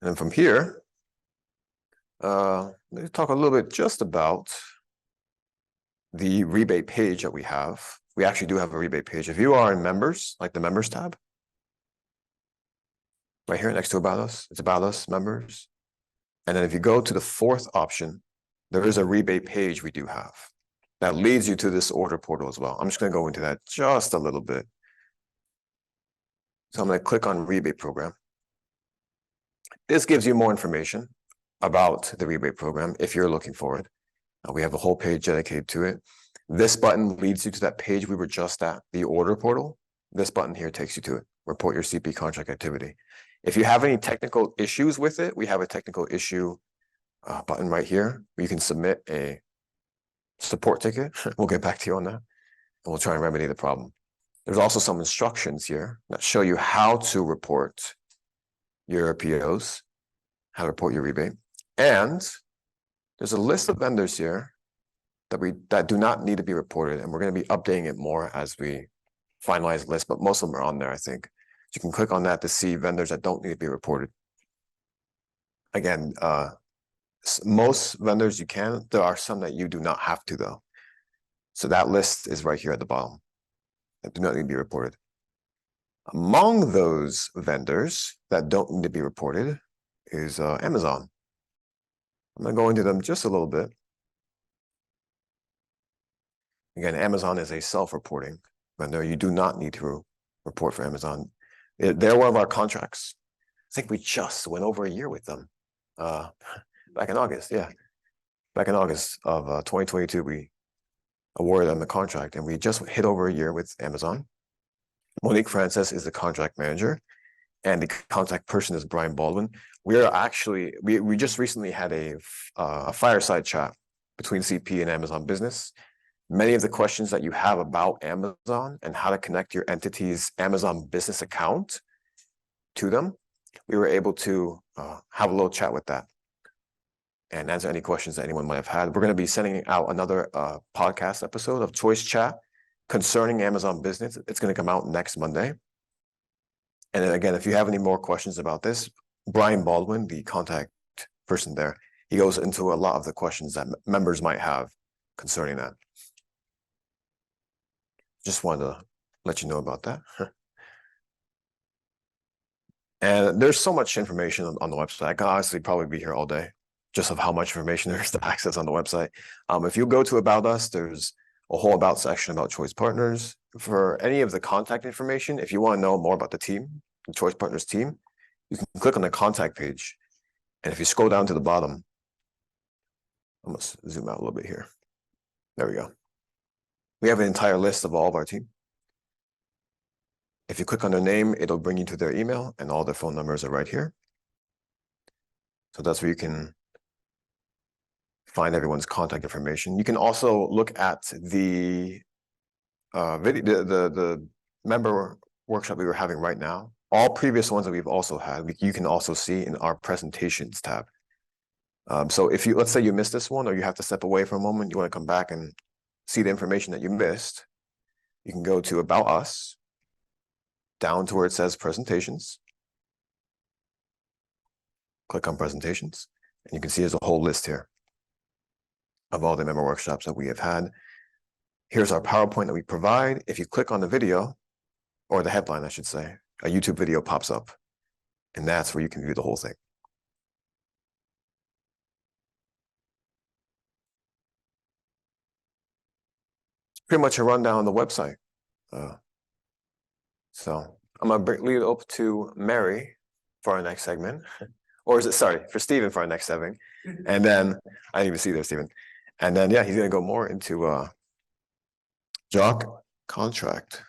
And then from here, let's talk a little bit just about the rebate page that we have. We actually do have a rebate page. If you are in members, like the members tab, right here next to About Us, it's About Us members. And then if you go to the 4th option, there is a rebate page we do have that leads you to this order portal as well. I'm just going to go into that just a little bit. So I'm going to click on rebate program. This gives you more information about the rebate program if you're looking for it. We have a whole page dedicated to it. This button leads you to that page we were just at, the order portal. This button here takes you to it. Report your CP contract activity. If you have any technical issues with it, we have a technical issue button right here where you can submit a support ticket. We'll get back to you on that, and we'll try and remedy the problem. There's also some instructions here that show you how to report your POs, how to report your rebate. And there's a list of vendors here that do not need to be reported, and we're going to be updating it more as we finalize the list, but most of them are on there, I think. So you can click on that to see vendors that don't need to be reported. Again, most vendors you can. There are some that you do not have to, though. So that list is right here at the bottom that do not need to be reported. Among those vendors that don't need to be reported is Amazon. I'm going to go into them just a little bit. Again, Amazon is a self-reporting vendor. You do not need to report for Amazon. They're one of our contracts. I think we just went over a year with them back in August. Yeah, back in August of 2022, we awarded them the contract, and we just hit over a year with Amazon. Monique Francis is the contract manager, and the contact person is Brian Baldwin. We are actually, we just recently had a fireside chat between CP and Amazon Business. Many of the questions that you have about Amazon and how to connect your entity's Amazon Business account to them, we were able to have a little chat with that and answer any questions that anyone might have had. We're going to be sending out another podcast episode of Choice Chat concerning Amazon Business. It's going to come out next Monday. And then again, if you have any more questions about this, Brian Baldwin, the contact person there, he goes into a lot of the questions that members might have concerning that. Just wanted to let you know about that. And there's so much information on the website. I can honestly probably be here all day just of how much information there is to access on the website. If you go to About Us, there's a whole about section about Choice Partners. For any of the contact information, if you want to know more about the team, the Choice Partners team, you can click on the contact page. And if you scroll down to the bottom, I must zoom out a little bit here. There we go. We have an entire list of all of our team. If you click on their name, it'll bring you to their email, and all their phone numbers are right here. So that's where you can find everyone's contact information. You can also look at the video, the member workshop we were having right now. All previous ones that we've also had, you can also see in our presentations tab. So if you, let's say you missed this one, or you have to step away for a moment, you want to come back and see the information that you missed, you can go to About Us, down to where it says Presentations. Click on Presentations, and you can see there's a whole list here of all the member workshops that we have had. Here's our PowerPoint that we provide. If you click on the video, or the headline, I should say, a YouTube video pops up, and that's where you can view the whole thing. Pretty much a rundown on the website. So I'm gonna lead it up to Mary for our next segment, or is it, sorry, for Stephen for our next segment. And then, I didn't even see there, Stephen. And then, yeah, he's gonna go more into jock contract.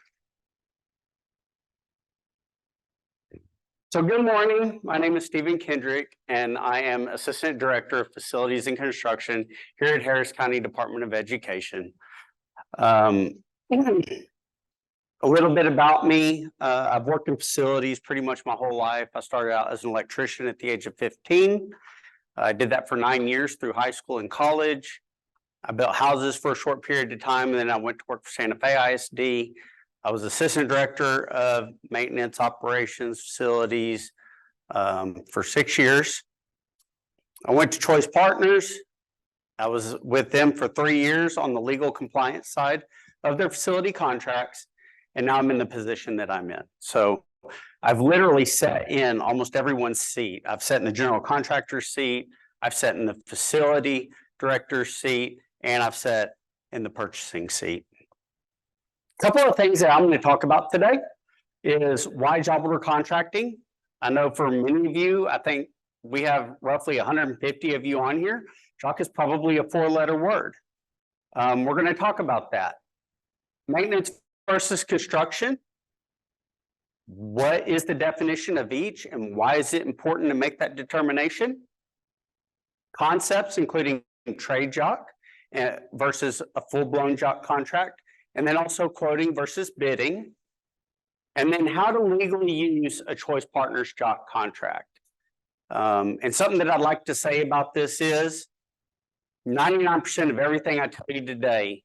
So good morning. My name is Stephen Kendrick, and I am Assistant Director of Facilities and Construction here at Harris County Department of Education. A little bit about me. I've worked in facilities pretty much my whole life. I started out as an electrician at the age of 15. I did that for 9 years through high school and college. I built houses for a short period of time, and then I went to work for Santa Fe ISD. I was Assistant Director of Maintenance Operations Facilities for 6 years. I went to Choice Partners. I was with them for 3 years on the legal compliance side of their facility contracts, and now I'm in the position that I'm in. So I've literally sat in almost everyone's seat. I've sat in the general contractor's seat, I've sat in the facility director's seat, and I've sat in the purchasing seat. A couple of things that I'm going to talk about today is why job order contracting. I know for many of you, I think we have roughly 150 of you on here. Jock is probably a 4-letter word. We're going to talk about that. Maintenance versus construction. What is the definition of each, and why is it important to make that determination? Concepts, including trade jock versus a full-blown jock contract, and then also quoting versus bidding, and then how to legally use a Choice Partners jock contract. And something that I'd like to say about this is 99% of everything I tell you today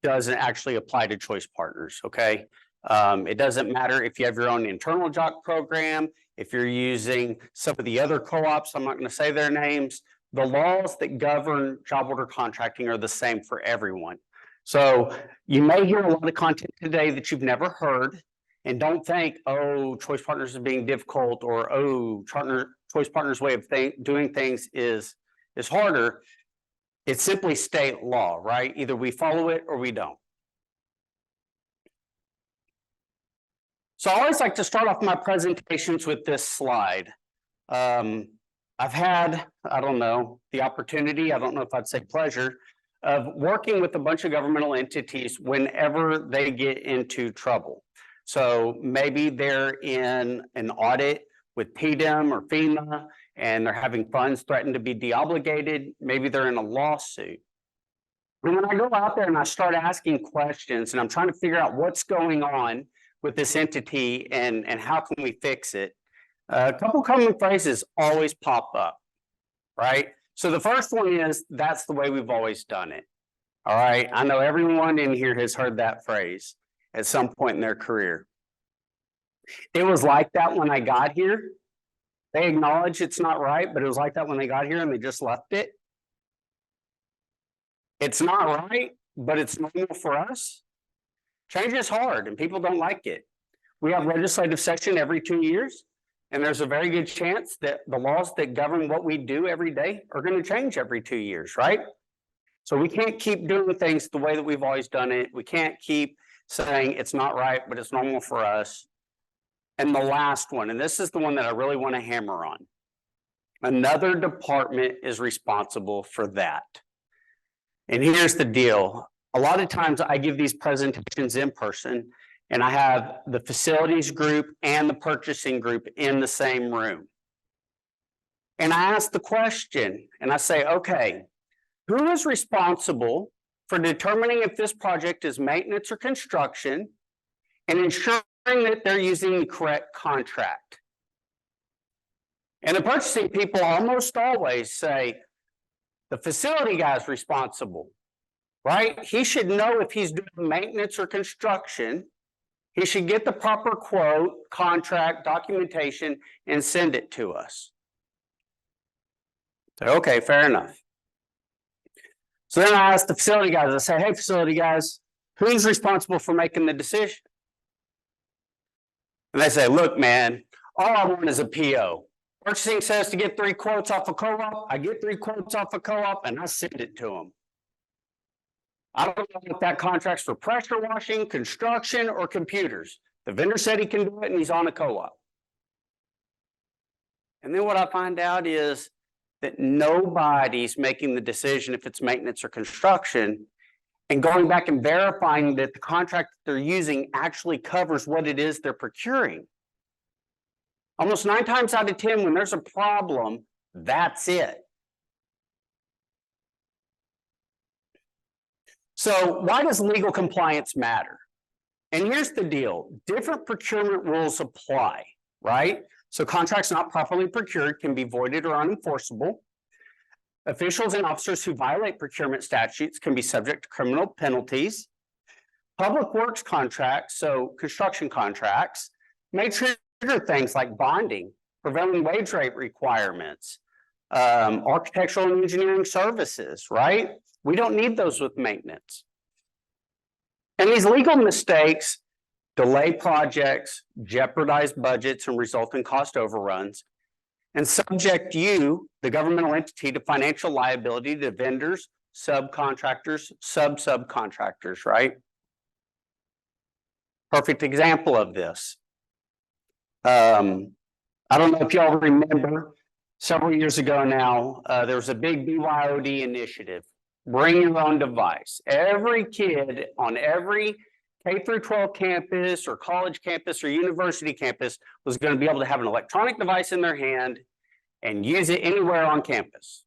doesn't actually apply to Choice Partners, okay? It doesn't matter if you have your own internal jock program, if you're using some of the other co-ops, I'm not going to say their names. The laws that govern job order contracting are the same for everyone. So you may hear a lot of content today that you've never heard, and don't think, oh, Choice Partners is being difficult, or oh, Choice Partners' way of doing things is harder. It's simply state law, right? Either we follow it or we don't. So I always like to start off my presentations with this slide. I've had, I don't know, the opportunity, I don't know if I'd say pleasure, of working with a bunch of governmental entities whenever they get into trouble. So maybe they're in an audit with PDEM or FEMA, and they're having funds threatened to be deobligated. Maybe they're in a lawsuit. And when I go out there and I start asking questions and I'm trying to figure out what's going on with this entity and how can we fix it, a couple common phrases always pop up, right? So the first one is, that's the way we've always done it. All right, I know everyone in here has heard that phrase at some point in their career. It was like that when I got here. They acknowledge it's not right, but it was like that when they got here and they just left it. It's not right, but it's normal for us. Change is hard and people don't like it. We have legislative session every 2 years, and there's a very good chance that the laws that govern what we do every day are going to change every 2 years, right? So we can't keep doing things the way that we've always done it. We can't keep saying it's not right, but it's normal for us. And the last one, and this is the one that I really want to hammer on. Another department is responsible for that. And here's the deal. A lot of times I give these presentations in person, and I have the facilities group and the purchasing group in the same room. And I ask the question, and I say, okay, who is responsible for determining if this project is maintenance or construction and ensuring that they're using the correct contract? And the purchasing people almost always say, the facility guy is responsible, right? He should know if he's doing maintenance or construction. He should get the proper quote, contract, documentation, and send it to us. So, okay, fair enough. So then I ask the facility guys, I say, hey, facility guys, who's responsible for making the decision? And they say, look, man, all I want is a PO. Purchasing says to get 3 quotes off a co-op. I get 3 quotes off a co-op and I send it to them. I don't know if that contract's for pressure washing, construction, or computers. The vendor said he can do it and he's on a co-op. And then what I find out is that nobody's making the decision if it's maintenance or construction and going back and verifying that the contract that they're using actually covers what it is they're procuring. Almost 9 times out of 10, when there's a problem, that's it. So why does legal compliance matter? And here's the deal. Different procurement rules apply, right? So contracts not properly procured can be voided or unenforceable. Officials and officers who violate procurement statutes can be subject to criminal penalties. Public works contracts, so construction contracts, may trigger things like bonding, prevailing wage rate requirements, architectural and engineering services, right? We don't need those with maintenance. And these legal mistakes delay projects, jeopardize budgets, and result in cost overruns, and subject you, the governmental entity, to financial liability to vendors, subcontractors, subcontractors, right? Perfect example of this. I don't know if y'all remember, several years ago now, there was a big BYOD initiative, bring your own device. Every kid on every K through 12 campus or college campus or university campus was going to be able to have an electronic device in their hand and use it anywhere on campus.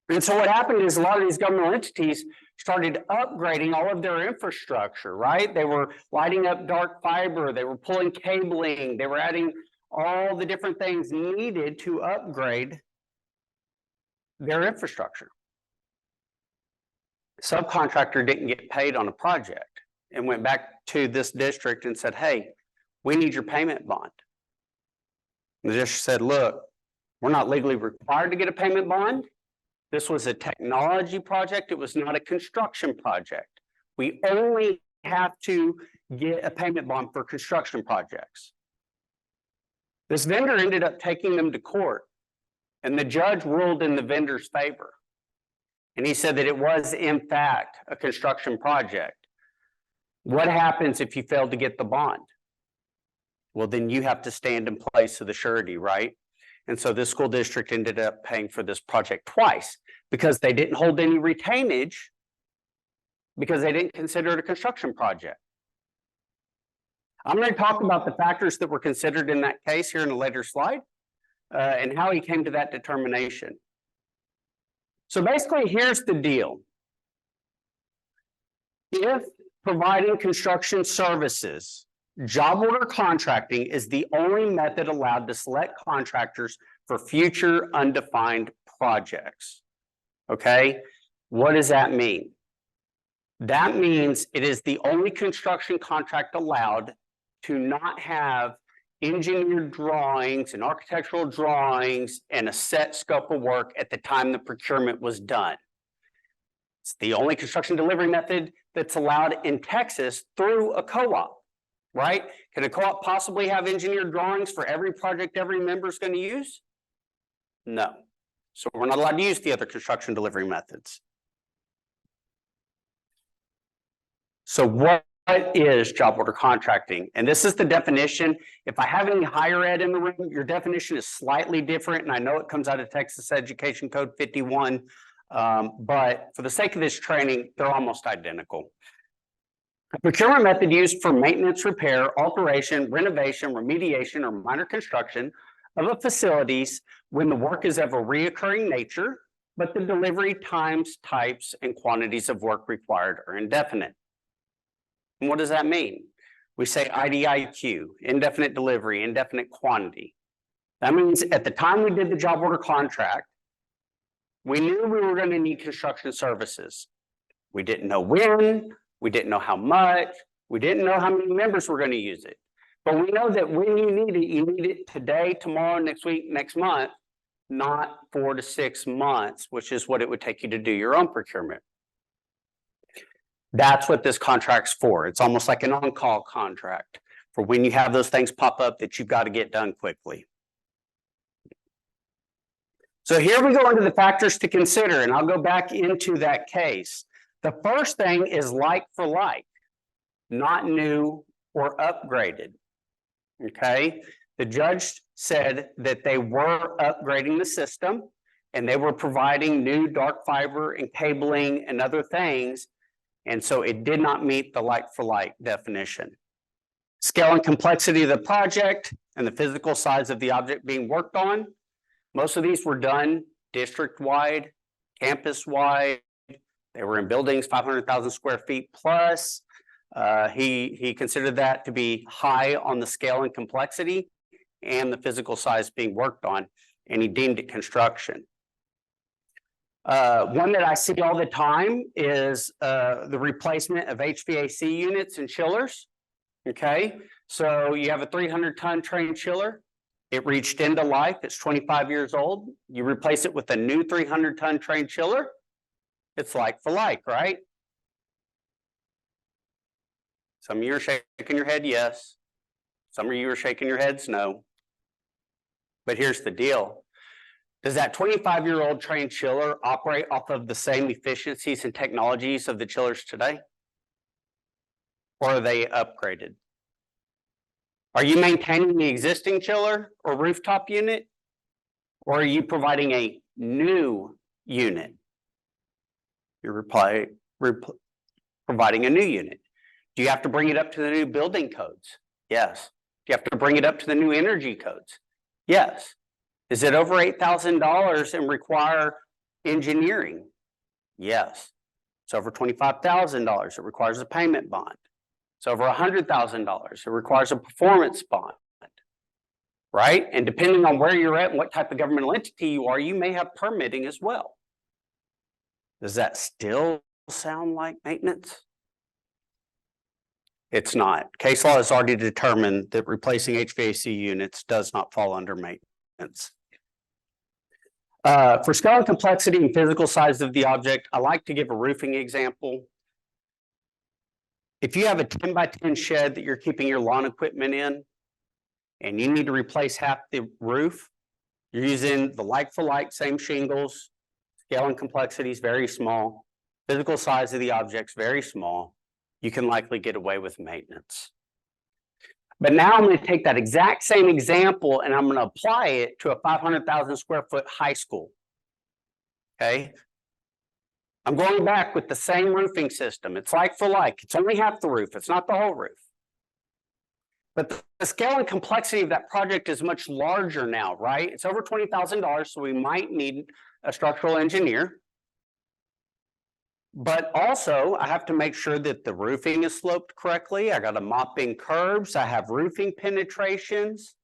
And so what happened is a lot of these governmental entities started upgrading all of their infrastructure, right? They were lighting up dark fiber, they were pulling cabling, they were adding all the different things needed to upgrade their infrastructure. Subcontractor didn't get paid on a project and went back to this district and said, hey, we need your payment bond. And the district said, look, we're not legally required to get a payment bond. This was a technology project. It was not a construction project. We only have to get a payment bond for construction projects. This vendor ended up taking them to court, and the judge ruled in the vendor's favor. And he said that it was, in fact, a construction project. What happens if you fail to get the bond? Well, then you have to stand in place of the surety, right? And so this school district ended up paying for this project twice because they didn't hold any retainage because they didn't consider it a construction project. I'm going to talk about the factors that were considered in that case here in a later slide and how he came to that determination. So basically, here's the deal. If providing construction services, job order contracting is the only method allowed to select contractors for future undefined projects. Okay, what does that mean? That means it is the only construction contract allowed to not have engineered drawings and architectural drawings and a set scope of work at the time the procurement was done. It's the only construction delivery method that's allowed in Texas through a co-op. Right? Can a co-op possibly have engineered drawings for every project every member is going to use? No. So we're not allowed to use the other construction delivery methods. So what is job order contracting? And this is the definition. If I have any higher ed in the room, your definition is slightly different. And I know it comes out of Texas Education Code 51. But for the sake of this training, they're almost identical. A procurement method used for maintenance, repair, alteration, renovation, remediation, or minor construction of a facilities when the work is of a reoccurring nature, but the delivery times, types, and quantities of work required are indefinite. And what does that mean? We say IDIQ, indefinite delivery, indefinite quantity. That means at the time we did the job order contract, we knew we were going to need construction services. We didn't know when, we didn't know how much, we didn't know how many members were going to use it. But we know that when you need it today, tomorrow, next week, next month, not 4 to 6 months, which is what it would take you to do your own procurement. That's what this contract's for. It's almost like an on-call contract for when you have those things pop up that you've got to get done quickly. So here we go into the factors to consider, and I'll go back into that case. The first thing is like for like, not new or upgraded. Okay, the judge said that they were upgrading the system and they were providing new dark fiber and cabling and other things. And so it did not meet the like for like definition. Scale and complexity of the project and the physical size of the object being worked on. Most of these were done district-wide, campus-wide. They were in buildings 500,000 square feet plus. He considered that to be high on the scale and complexity and the physical size being worked on, and he deemed it construction. One that I see all the time is the replacement of HVAC units and chillers. Okay, so you have a 300-ton train chiller. It reached end of life. It's 25 years old. You replace it with a new 300-ton train chiller. It's like for like, right? Some of you are shaking your head, yes. Some of you are shaking your heads, no. But here's the deal. Does that 25-year-old train chiller operate off of the same efficiencies and technologies of the chillers today? Or are they upgraded? Are you maintaining the existing chiller or rooftop unit? Or are you providing a new unit? You're providing a new unit. Do you have to bring it up to the new building codes? Yes. Do you have to bring it up to the new energy codes? Yes. Is it over $8,000 and require engineering? Yes. It's over $25,000. It requires a payment bond. It's over $100,000. It requires a performance bond, right? And depending on where you're at and what type of governmental entity you are, you may have permitting as well. Does that still sound like maintenance? It's not. Case law has already determined that replacing HVAC units does not fall under maintenance. For scale and complexity and physical size of the object, I like to give a roofing example. If you have a 10 by 10 shed that you're keeping your lawn equipment in, and you need to replace half the roof, you're using the like for like, same shingles, scale and complexity is very small, physical size of the object's very small, you can likely get away with maintenance. But now I'm going to take that exact same example and I'm going to apply it to a 500,000 square foot high school. Okay. I'm going back with the same roofing system. It's like for like. It's only half the roof. It's not the whole roof. But the scale and complexity of that project is much larger now, right? It's over $20,000, so we might need a structural engineer. But also, I have to make sure that the roofing is sloped correctly. I got to mop in curbs. I have roofing penetrations.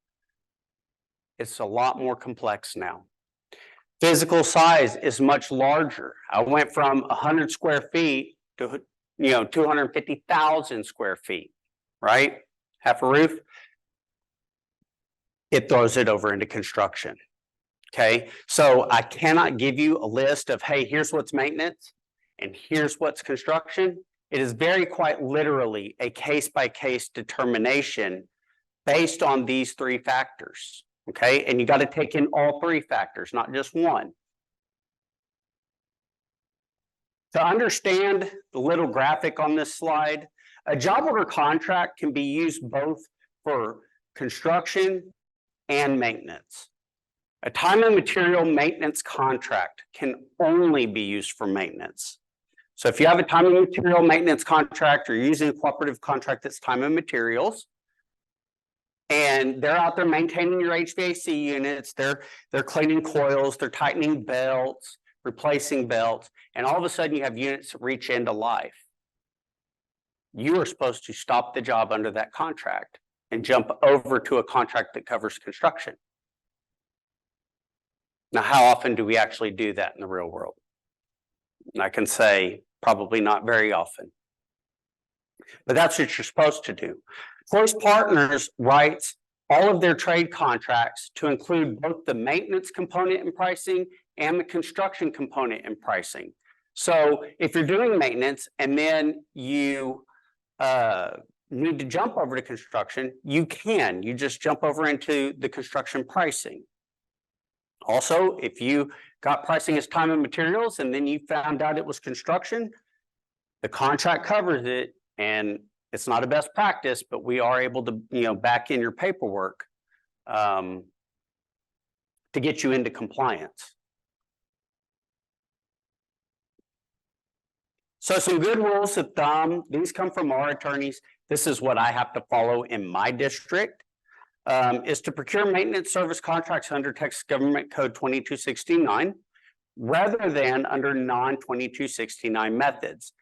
It's a lot more complex now. Physical size is much larger. I went from 100 square feet to 250,000 square feet, right? Half a roof. It throws it over into construction. Okay, so I cannot give you a list of, hey, here's what's maintenance and here's what's construction. It is very quite literally a case-by-case determination based on these three factors. Okay, and you got to take in all three factors, not just one. To understand the little graphic on this slide, A job order contract can be used both for construction and maintenance. A time and material maintenance contract can only be used for maintenance. So if you have a time and material maintenance contract, or you're using a cooperative contract that's time and materials, and they're out there maintaining your HVAC units, they're cleaning coils, they're tightening belts, replacing belts, and all of a sudden you have units that reach end of life. You are supposed to stop the job under that contract and jump over to a contract that covers construction. Now, how often do we actually do that in the real world? And I can say probably not very often. But that's what you're supposed to do. Choice Partners writes all of their trade contracts to include both the maintenance component in pricing and the construction component in pricing. So if you're doing maintenance and then you need to jump over to construction, you can. You just jump over into the construction pricing. Also, if you got pricing as time and materials and then you found out it was construction, the contract covers it, and it's not a best practice, but we are able to, back in your paperwork to get you into compliance. So some good rules of thumb, these come from our attorneys. This is what I have to follow in my district. Is to procure maintenance service contracts under Texas Government Code 2269 rather than under non-2269 methods.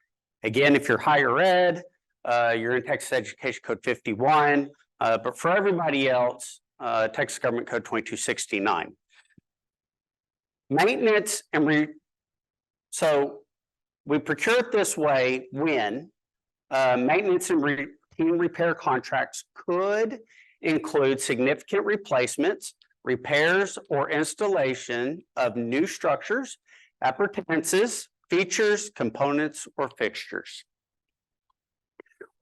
Again, if you're higher ed, you're in Texas Education Code 51, but for everybody else, Texas Government Code 2269. Maintenance and so we procure it this way when maintenance and routine repair contracts could include significant replacements, repairs, or installation of new structures, appurtenances, features, components, or fixtures.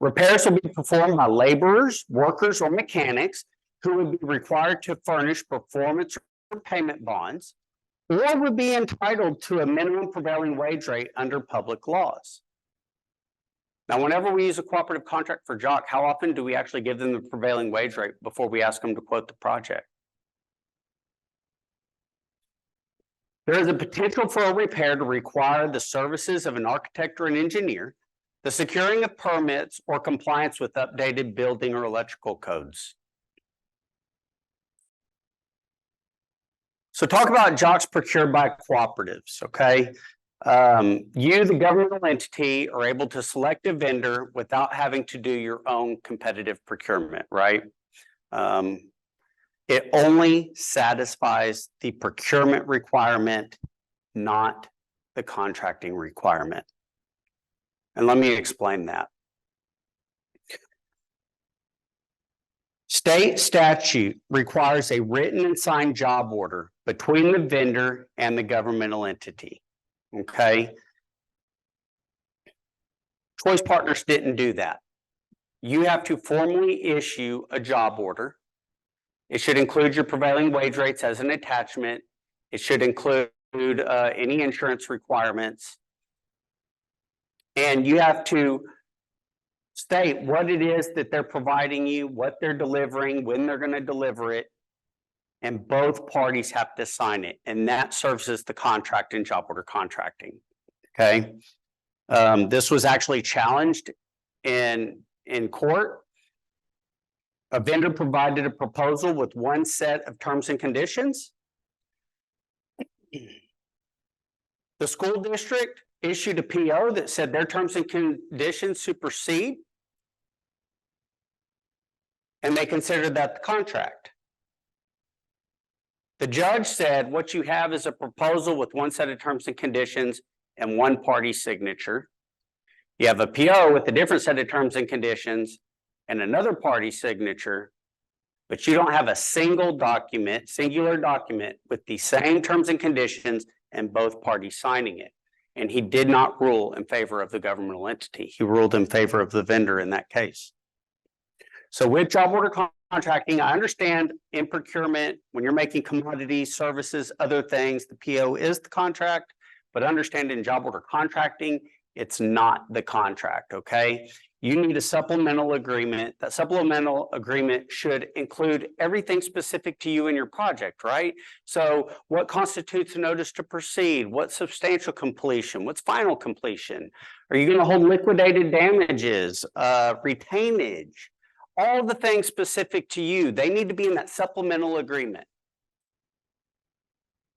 Repairs will be performed by laborers, workers, or mechanics who would be required to furnish performance or payment bonds, or would be entitled to a minimum prevailing wage rate under public laws. Now, whenever we use a cooperative contract for Jock, how often do we actually give them the prevailing wage rate before we ask them to quote the project? There is a potential for a repair to require the services of an architect or an engineer, the securing of permits, or compliance with updated building or electrical codes. So talk about Jocks procured by cooperatives, okay? You, the governmental entity, are able to select a vendor without having to do your own competitive procurement, right? It only satisfies the procurement requirement, not the contracting requirement. And let me explain that. State statute requires a written and signed job order between the vendor and the governmental entity. Okay. Choice Partners didn't do that. You have to formally issue a job order. It should include your prevailing wage rates as an attachment. It should include any insurance requirements. And you have to state what it is that they're providing you, what they're delivering, when they're going to deliver it. And both parties have to sign it. And that serves as the contract in job order contracting. Okay. This was actually challenged in court. A vendor provided a proposal with one set of terms and conditions. The school district issued a PO that said their terms and conditions supersede. And they considered that the contract. The judge said what you have is a proposal with one set of terms and conditions and one party signature. You have a PO with a different set of terms and conditions and another party signature, but you don't have a singular document with the same terms and conditions and both parties signing it. And he did not rule in favor of the governmental entity. He ruled in favor of the vendor in that case. So with job order contracting, I understand in procurement, when you're making commodities, services, other things, the PO is the contract, but understand in job order contracting, it's not the contract, okay? you need a supplemental agreement. That supplemental agreement should include everything specific to you and your project, right? So what constitutes a notice to proceed? What's substantial completion? What's final completion? Are you going to hold liquidated damages, retainage? All the things specific to you, they need to be in that supplemental agreement.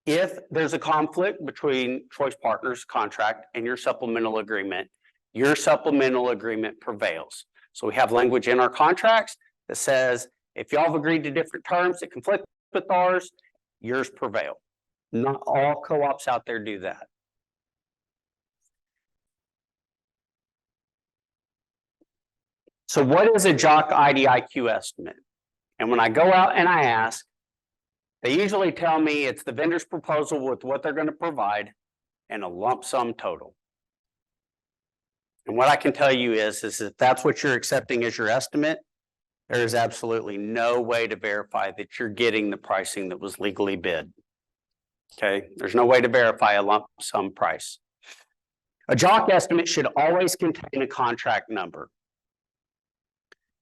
If there's a conflict between Choice Partners contract and your supplemental agreement prevails. So we have language in our contracts that says, if y'all have agreed to different terms that conflict with ours, yours prevail. Not all co-ops out there do that. So what is a JOC IDIQ estimate? And when I go out and I ask, they usually tell me it's the vendor's proposal with what they're going to provide and a lump sum total. And what I can tell you is if that's what you're accepting as your estimate, there is absolutely no way to verify that you're getting the pricing that was legally bid. Okay, there's no way to verify a lump sum price. A JOC estimate should always contain a contract number.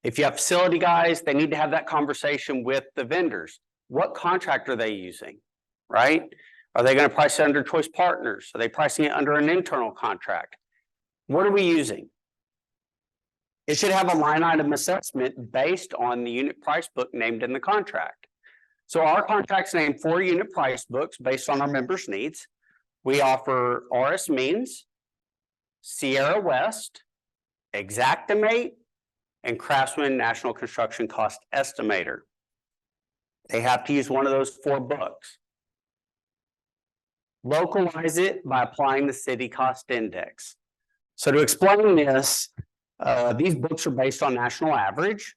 If you have facility guys, they need to have that conversation with the vendors. What contract are they using, right? Are they going to price it under Choice Partners? Are they pricing it under an internal contract? What are we using? It should have a line item assessment based on the unit price book named in the contract. So our contract's named 4 unit price books based on our members' needs. We offer RS Means, Sierra West, Xactimate, and Craftsman National Construction Cost Estimator. They have to use one of those 4 books. Localize it by applying the city cost index. So to explain this, these books are based on national average.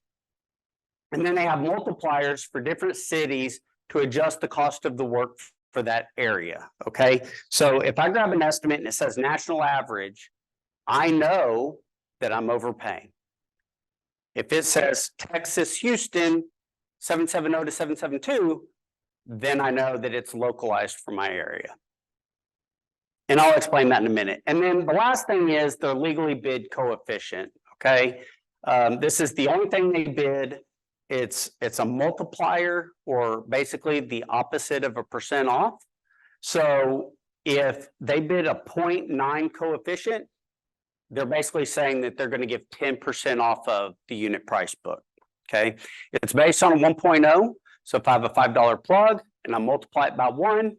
And then they have multipliers for different cities to adjust the cost of the work for that area, okay? So if I grab an estimate and it says national average, I know that I'm overpaying. If it says Texas, Houston, 770 to 772, then I know that it's localized for my area. And I'll explain that in a minute. And then the last thing is the legally bid coefficient, okay? This is the only thing they bid. It's a multiplier, or basically the opposite of a percent off. So if they bid a 0.9 coefficient, they're basically saying that they're going to give 10% off of the unit price book, okay? It's based on a 1.0. So if I have a $5 plug and I multiply it by 1,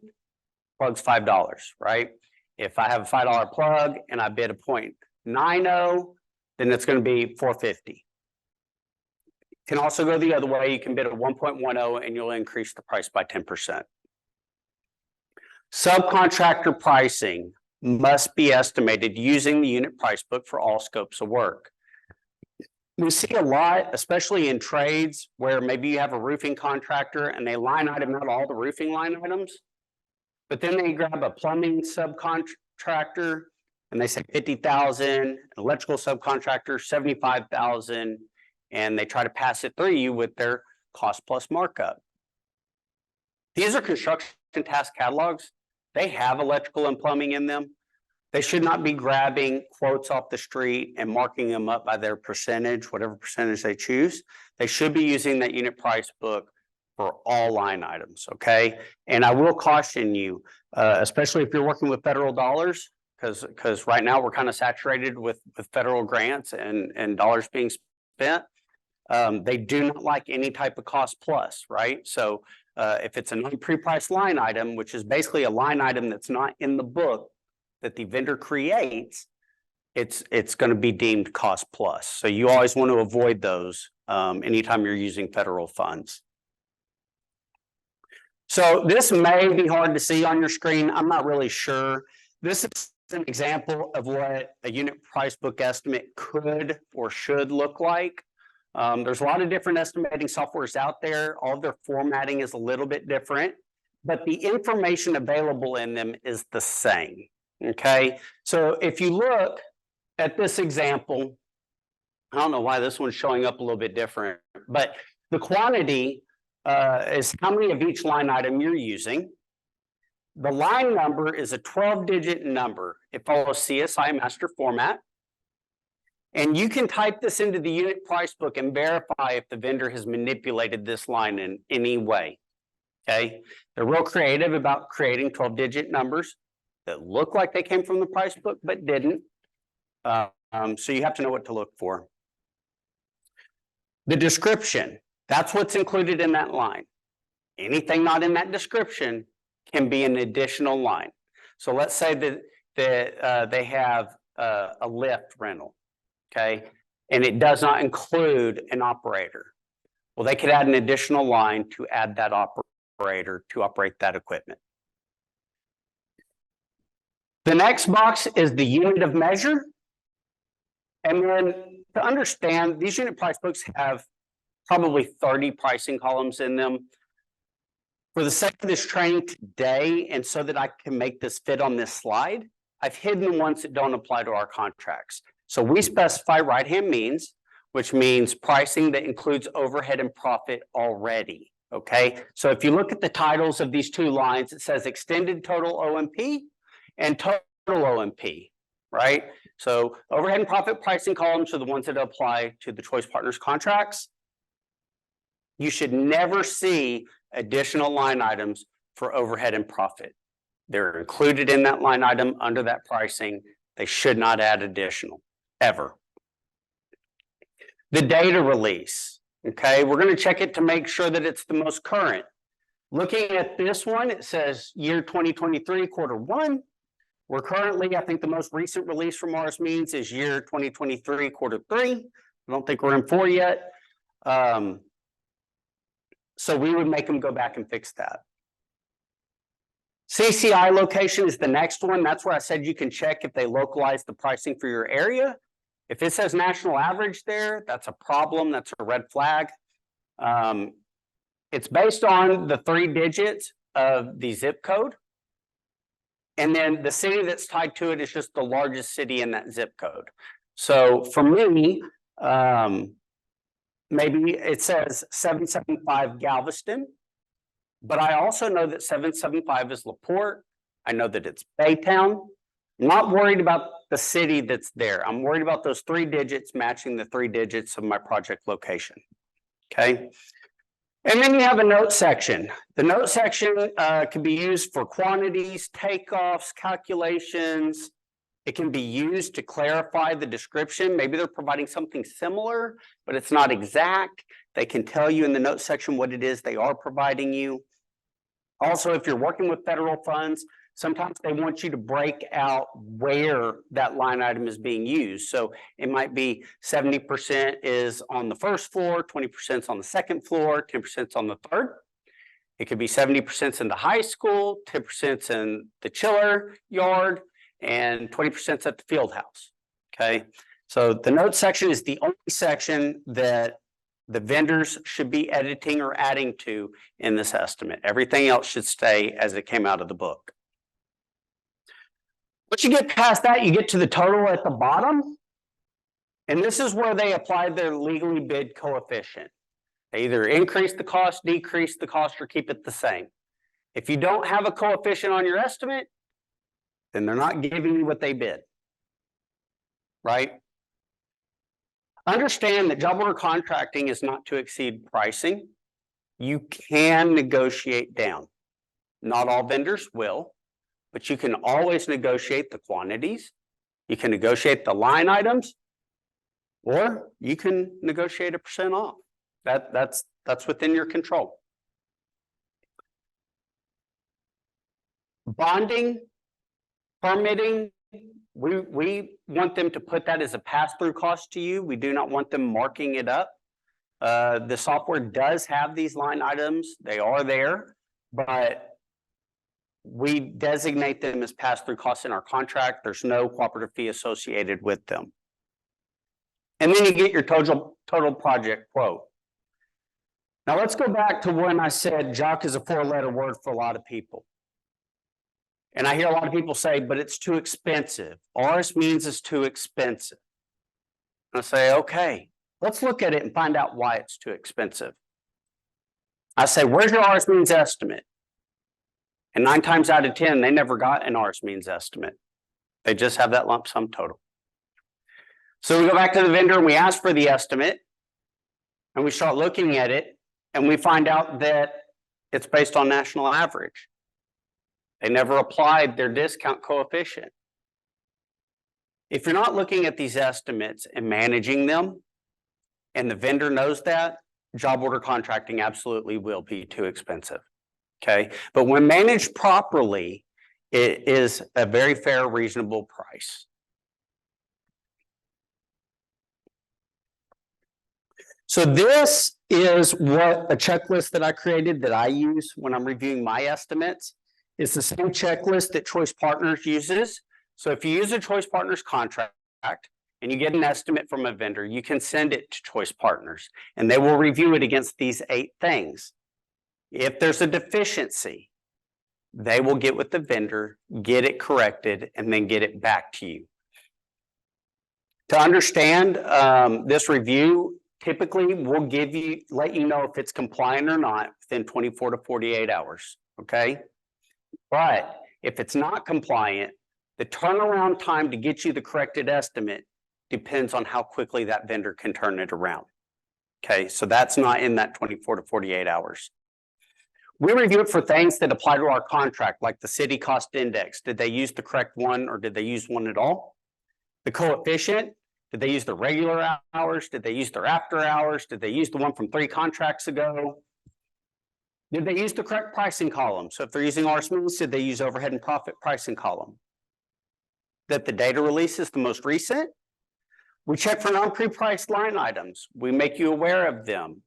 plug's $5, right? If I have a $5 plug and I bid a 0.90, then it's going to be $4.50. Can also go the other way. You can bid a 1.10 and you'll increase the price by 10%. Subcontractor pricing must be estimated using the unit price book for all scopes of work. We see a lot, especially in trades, where maybe you have a roofing contractor and they line item out all the roofing line items, but then they grab a plumbing subcontractor and they say 50,000, electrical subcontractor 75,000, and they try to pass it through you with their cost plus markup. These are construction task catalogs. They have electrical and plumbing in them. They should not be grabbing quotes off the street and marking them up by their percentage, whatever percentage they choose. They should be using that unit price book for all line items, okay? And I will caution you, especially if you're working with federal dollars, because right now we're kind of saturated with federal grants and dollars being spent. They do not like any type of cost plus, right? So if it's a non-pre-priced line item, which is basically a line item that's not in the book that the vendor creates, it's going to be deemed cost plus. So you always want to avoid those anytime you're using federal funds. So this may be hard to see on your screen. I'm not really sure. This is an example of what a unit price book estimate could or should look like. There's a lot of different estimating softwares out there. All of their formatting is a little bit different, but the information available in them is the same, okay? So if you look at this example, I don't know why this one's showing up a little bit different, but the quantity is how many of each line item you're using. The line number is a 12-digit number. It follows CSI master format. And you can type this into the unit price book and verify if the vendor has manipulated this line in any way. Okay, they're real creative about creating 12-digit numbers that look like they came from the price book, but didn't. So you have to know what to look for. The description, that's what's included in that line. Anything not in that description can be an additional line. So let's say that they have a lift rental, okay, and it does not include an operator. Well, they could add an additional line to add that operator to operate that equipment. The next box is the unit of measure. And then to understand, these unit price books have probably 30 pricing columns in them. For the sake of this training today, and so that I can make this fit on this slide, I've hidden the ones that don't apply to our contracts. So we specify right-hand means, which means pricing that includes overhead and profit already, okay? So if you look at the titles of these two lines, it says extended total OMP and total OMP, right? So overhead and profit pricing columns are the ones that apply to the Choice Partners contracts. You should never see additional line items for overhead and profit. They're included in that line item under that pricing. They should not add additional, ever. The data release, okay? We're going to check it to make sure that it's the most current. Looking at this one, it says year 2023, quarter one. We're currently, I think the most recent release from RS Means is year 2023, quarter three. I don't think we're in 4 yet. So we would make them go back and fix that. CCI location is the next one. That's where I said you can check if they localize the pricing for your area. If it says national average there, that's a problem. That's a red flag. It's based on the 3 digits of the zip code. And then the city that's tied to it is just the largest city in that zip code. So for me, maybe it says 775 Galveston, but I also know that 775 is LaPorte. I know that it's Baytown. I'm not worried about the city that's there. I'm worried about those 3 digits matching the 3 digits of my project location. Okay. And then you have a note section. The note section can be used for quantities, takeoffs, calculations. It can be used to clarify the description. Maybe they're providing something similar, but it's not exact. They can tell you in the note section what it is they are providing you. Also, if you're working with federal funds, sometimes they want you to break out where that line item is being used. So it might be 70% is on the first floor, 20% is on the second floor, 10% is on the third. It could be 70% in the high school, 10% in the chiller yard, and 20% at the field house. Okay, so the note section is the only section that the vendors should be editing or adding to in this estimate. Everything else should stay as it came out of the book. Once you get past that, you get to the total at the bottom. And this is where they apply their legally bid coefficient. They either increase the cost, decrease the cost, or keep it the same. If you don't have a coefficient on your estimate, then they're not giving you what they bid. Right? Understand that job order contracting is not to exceed pricing. You can negotiate down. Not all vendors will, but you can always negotiate the quantities. You can negotiate the line items, or you can negotiate 1% off. That's within your control. Bonding, permitting, we want them to put that as a pass-through cost to you. We do not want them marking it up. The software does have these line items. They are there, but we designate them as pass-through costs in our contract. There's no cooperative fee associated with them. And then you get your total project quote. Now let's go back to when I said JOC is a 4-letter word for a lot of people. And I hear a lot of people say, but it's too expensive. RS Means it's too expensive. And I say, okay, let's look at it and find out why it's too expensive. I say, where's your RS Means estimate? And 9 times out of 10, they never got an RS Means estimate. They just have that lump sum total. So we go back to the vendor and we ask for the estimate. And we start looking at it and we find out that it's based on national average. They never applied their discount coefficient. If you're not looking at these estimates and managing them, and the vendor knows that, job order contracting absolutely will be too expensive. Okay, but when managed properly, it is a very fair, reasonable price. So this is what a checklist that I created that I use when I'm reviewing my estimates. It's the same checklist that Choice Partners uses. So if you use a Choice Partners contract and you get an estimate from a vendor, you can send it to Choice Partners and they will review it against these 8 things. If there's a deficiency, they will get with the vendor, get it corrected, and then get it back to you. To understand this review, typically we'll let you know if it's compliant or not within 24 to 48 hours, okay? But if it's not compliant, the turnaround time to get you the corrected estimate depends on how quickly that vendor can turn it around. Okay, so that's not in that 24 to 48 hours. We review it for things that apply to our contract, like the city cost index. Did they use the correct one or did they use one at all? The coefficient, did they use the regular hours? Did they use their after hours? Did they use the one from 3 contracts ago? Did they use the correct pricing column? So if they're using RSMeans, did they use overhead and profit pricing column? That the data release is the most recent? We check for non-pre-priced line items. We make you aware of them.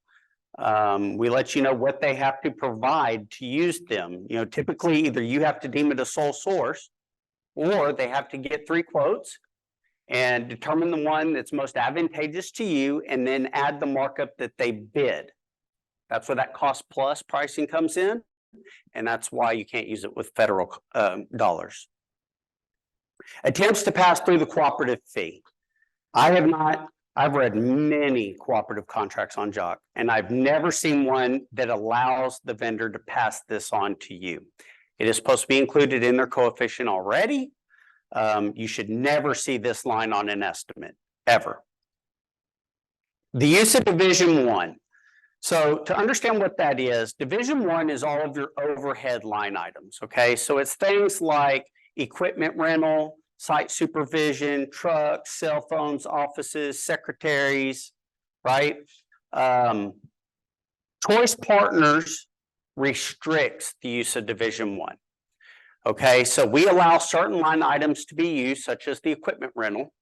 We let you know what they have to provide to use them. You know, typically either you have to deem it a sole source or they have to get 3 quotes and determine the one that's most advantageous to you and then add the markup that they bid. That's where that cost plus pricing comes in. And that's why you can't use it with federal dollars. Attempts to pass through the cooperative fee. I've read many cooperative contracts on JOC, and I've never seen one that allows the vendor to pass this on to you. It is supposed to be included in their coefficient already. You should never see this line on an estimate, ever. The use of Division 1. So to understand what that is, Division 1 is all of your overhead line items, okay? So it's things like equipment rental, site supervision, trucks, cell phones, offices, secretaries, right? Choice Partners restricts the use of Division 1. Okay, so we allow certain line items to be used, such as the equipment rental,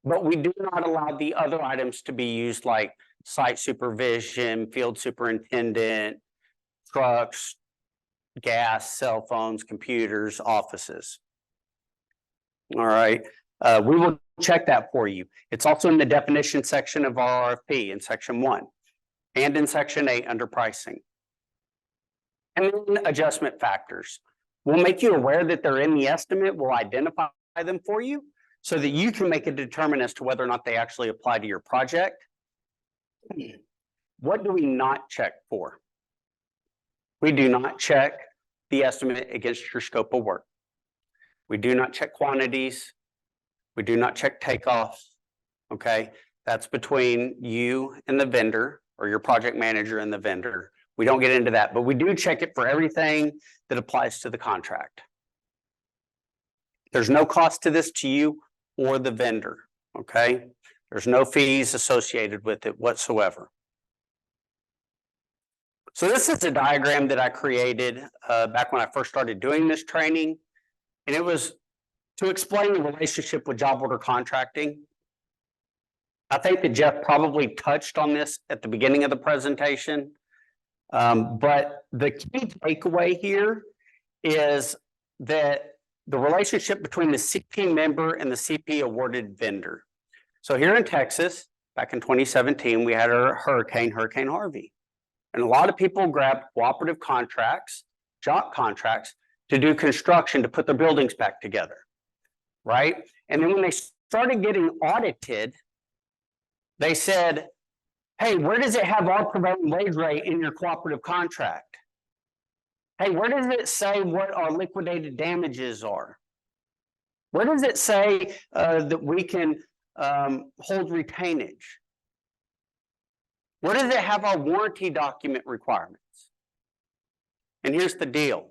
but we do not allow the other items to be used like site supervision, field superintendent, trucks, gas, cell phones, computers, offices. All right, we will check that for you. It's also in the definition section of our RFP in section 1 and in section 8 under pricing. And then adjustment factors. We'll make you aware that they're in the estimate. We'll identify them for you so that you can make a determination as to whether or not they actually apply to your project. What do we not check for? We do not check the estimate against your scope of work. We do not check quantities. We do not check takeoffs. Okay, that's between you and the vendor or your project manager and the vendor. We don't get into that, but we do check it for everything that applies to the contract. There's no cost to this to you or the vendor, okay? There's no fees associated with it whatsoever. So this is a diagram that I created back when I first started doing this training, and it was to explain the relationship with job order contracting. I think that Jeff probably touched on this at the beginning of the presentation. But the key takeaway here is that the relationship between the CP member and the CP awarded vendor. So here in Texas, back in 2017, we had a Hurricane Harvey. And a lot of people grabbed cooperative contracts, JOC contracts, to do construction to put their buildings back together, right? And then when they started getting audited, they said, hey, where does it have our prevailing wage rate in your cooperative contract? Hey, where does it say what our liquidated damages are? Where does it say that we can hold retainage? Where does it have our warranty document requirements? And here's the deal.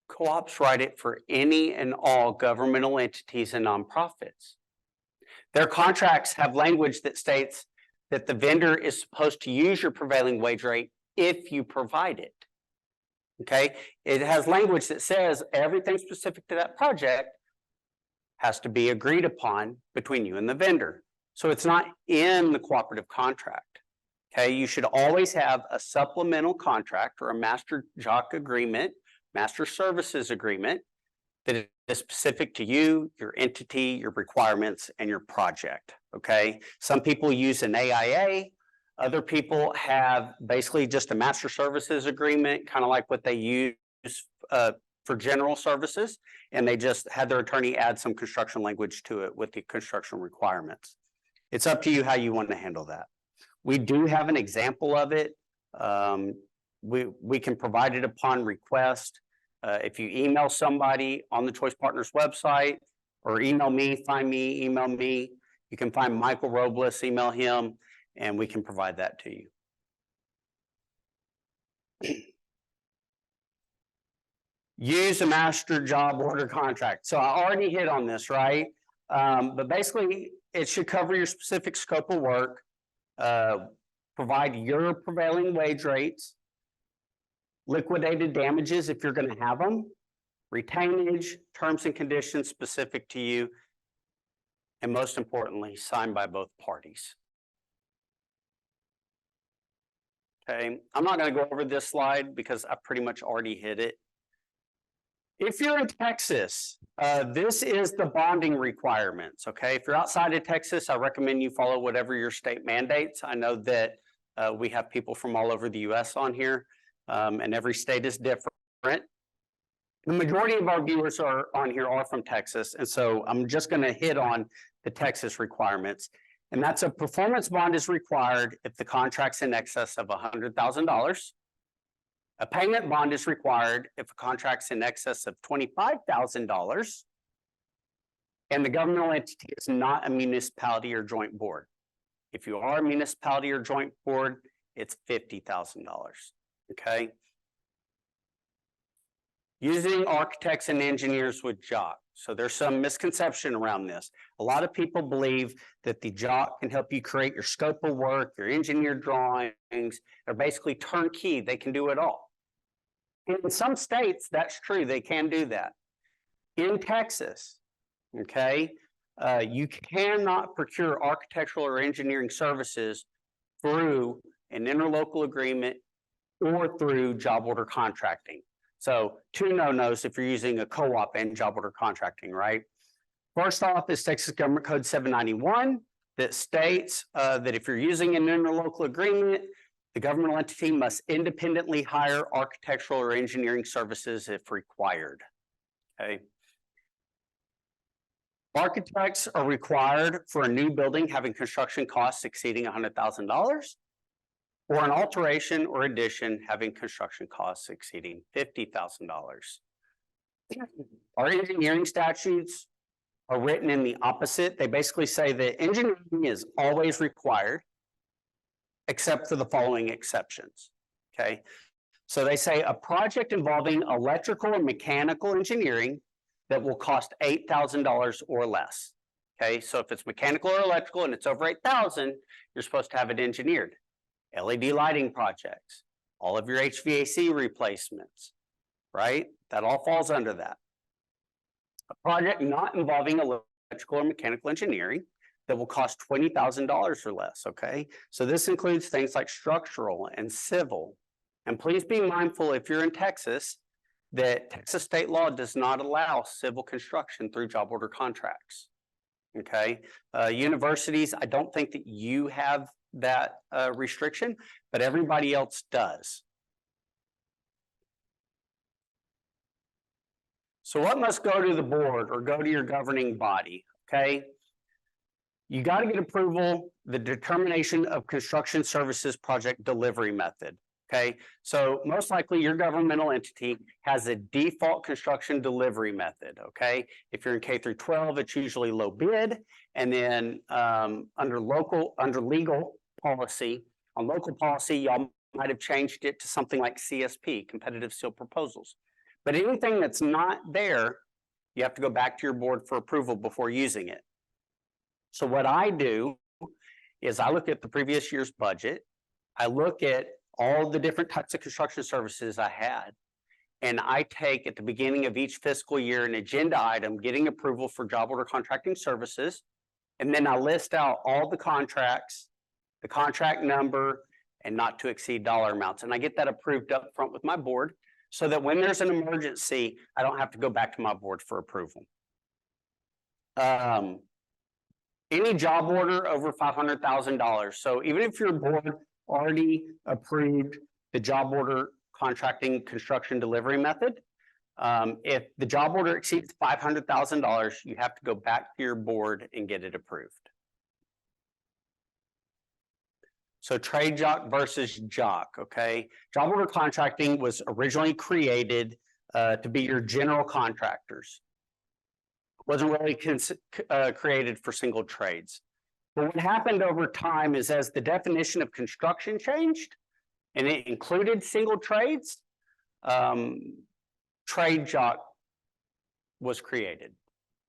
Co-ops write it for any and all governmental entities and nonprofits. Their contracts have language that states that the vendor is supposed to use your prevailing wage rate if you provide it. Okay, it has language that says everything specific to that project has to be agreed upon between you and the vendor. So it's not in the cooperative contract. Okay, you should always have a supplemental contract or a master JOC agreement, master services agreement that is specific to you, your entity, your requirements, and your project. Okay, some people use an AIA. Other people have basically just a master services agreement, kind of like what they use for general services, and they just had their attorney add some construction language to it with the construction requirements. It's up to you how you want to handle that. We do have an example of it. We can provide it upon request. If you email somebody on the Choice Partners website or email me, email me, you can find Michael Robles, email him, and we can provide that to you. Use a master job order contract. So I already hit on this, right? But basically it should cover your specific scope of work, provide your prevailing wage rates, liquidated damages if you're going to have them, retainage, terms and conditions specific to you, and most importantly, signed by both parties. Okay, I'm not going to go over this slide because I pretty much already hit it. If you're in Texas, this is the bonding requirements. Okay, if you're outside of Texas, I recommend you follow whatever your state mandates. I know that we have people from all over the US on here, and every state is different. The majority of our viewers are on here are from Texas, and so I'm just going to hit on the Texas requirements. And that's a performance bond is required if the contract's in excess of $100,000. A payment bond is required if a contract's in excess of $25,000. And the governmental entity is not a municipality or joint board. If you are a municipality or joint board, it's $50,000. Okay. Using architects and engineers with JOC. So there's some misconception around this. A lot of people believe that the JOC can help you create your scope of work, your engineer drawings. They're basically turnkey. They can do it all. In some states, that's true. They can do that. In Texas, okay, you cannot procure architectural or engineering services through an interlocal agreement or through job order contracting. So 2 no-nos if you're using a co-op and job order contracting, right? First off is Texas Government Code 791 that states that if you're using an interlocal agreement, the governmental entity must independently hire architectural or engineering services if required. Okay. Architects are required for a new building having construction costs exceeding $100,000. or an alteration or addition having construction costs exceeding $50,000. Our engineering statutes are written in the opposite. They basically say that engineering is always required, except for the following exceptions, okay? So they say a project involving electrical and mechanical engineering that will cost $8,000 or less, okay? So if it's mechanical or electrical and it's over $8,000, you're supposed to have it engineered. LED lighting projects, all of your HVAC replacements, right? That all falls under that. A project not involving electrical or mechanical engineering that will cost $20,000 or less, okay? So this includes things like structural and civil. And please be mindful if you're in Texas, that Texas state law does not allow civil construction through job order contracts, okay? Universities, I don't think that you have that restriction, but everybody else does. So what must go to the board or go to your governing body, okay? You got to get approval, the determination of construction services project delivery method, Okay, so most likely your governmental entity has a default construction delivery method, okay? If you're in K through 12, it's usually low bid. And then under legal policy, on local policy, y'all might have changed it to something like CSP, competitive sealed proposals. But anything that's not there, you have to go back to your board for approval before using it. So what I do is I look at the previous year's budget. I look at all the different types of construction services I had. And I take at the beginning of each fiscal year an agenda item, getting approval for job order contracting services. And then I list out all the contracts, the contract number, and not to exceed dollar amounts. And I get that approved up front with my board so that when there's an emergency, I don't have to go back to my board for approval. Any job order over $500,000. So even if your board already approved the job order contracting construction delivery method, if the job order exceeds $500,000, you have to go back to your board and get it approved. So trade jock versus jock, okay? Job order contracting was originally created to be your general contractors. Wasn't really created for single trades. But what happened over time is as the definition of construction changed and it included single trades, trade jock was created.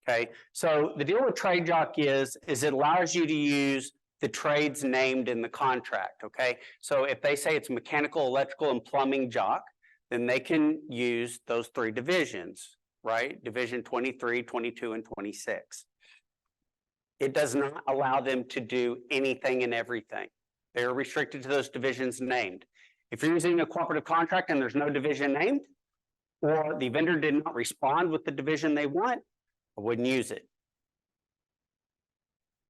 Okay, so the deal with trade jock is it allows you to use the trades named in the contract. Okay, so if they say it's mechanical, electrical, and plumbing jock, then they can use those three divisions, right? Division 23, 22, and 26. It does not allow them to do anything and everything. They're restricted to those divisions named. If you're using a cooperative contract and there's no division named, or the vendor did not respond with the division they want, I wouldn't use it.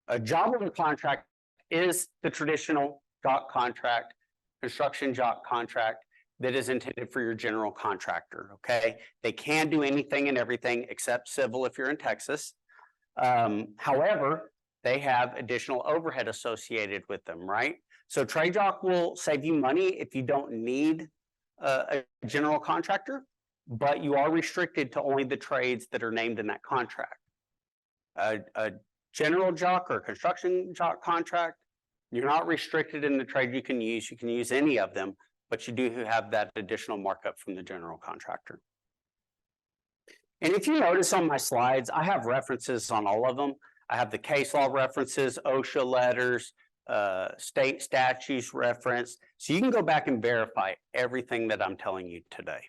A job order contract is the traditional jock contract, construction jock contract that is intended for your general contractor, okay? They can do anything and everything except civil if you're in Texas. However, they have additional overhead associated with them, right? So trade jock will save you money if you don't need a general contractor, but you are restricted to only the trades that are named in that contract. A general jock or construction jock contract, you're not restricted in the trade you can use. You can use any of them, but you do have that additional markup from the general contractor. And if you notice on my slides, I have references on all of them. I have the case law references, OSHA letters, state statutes reference. So you can go back and verify everything that I'm telling you today.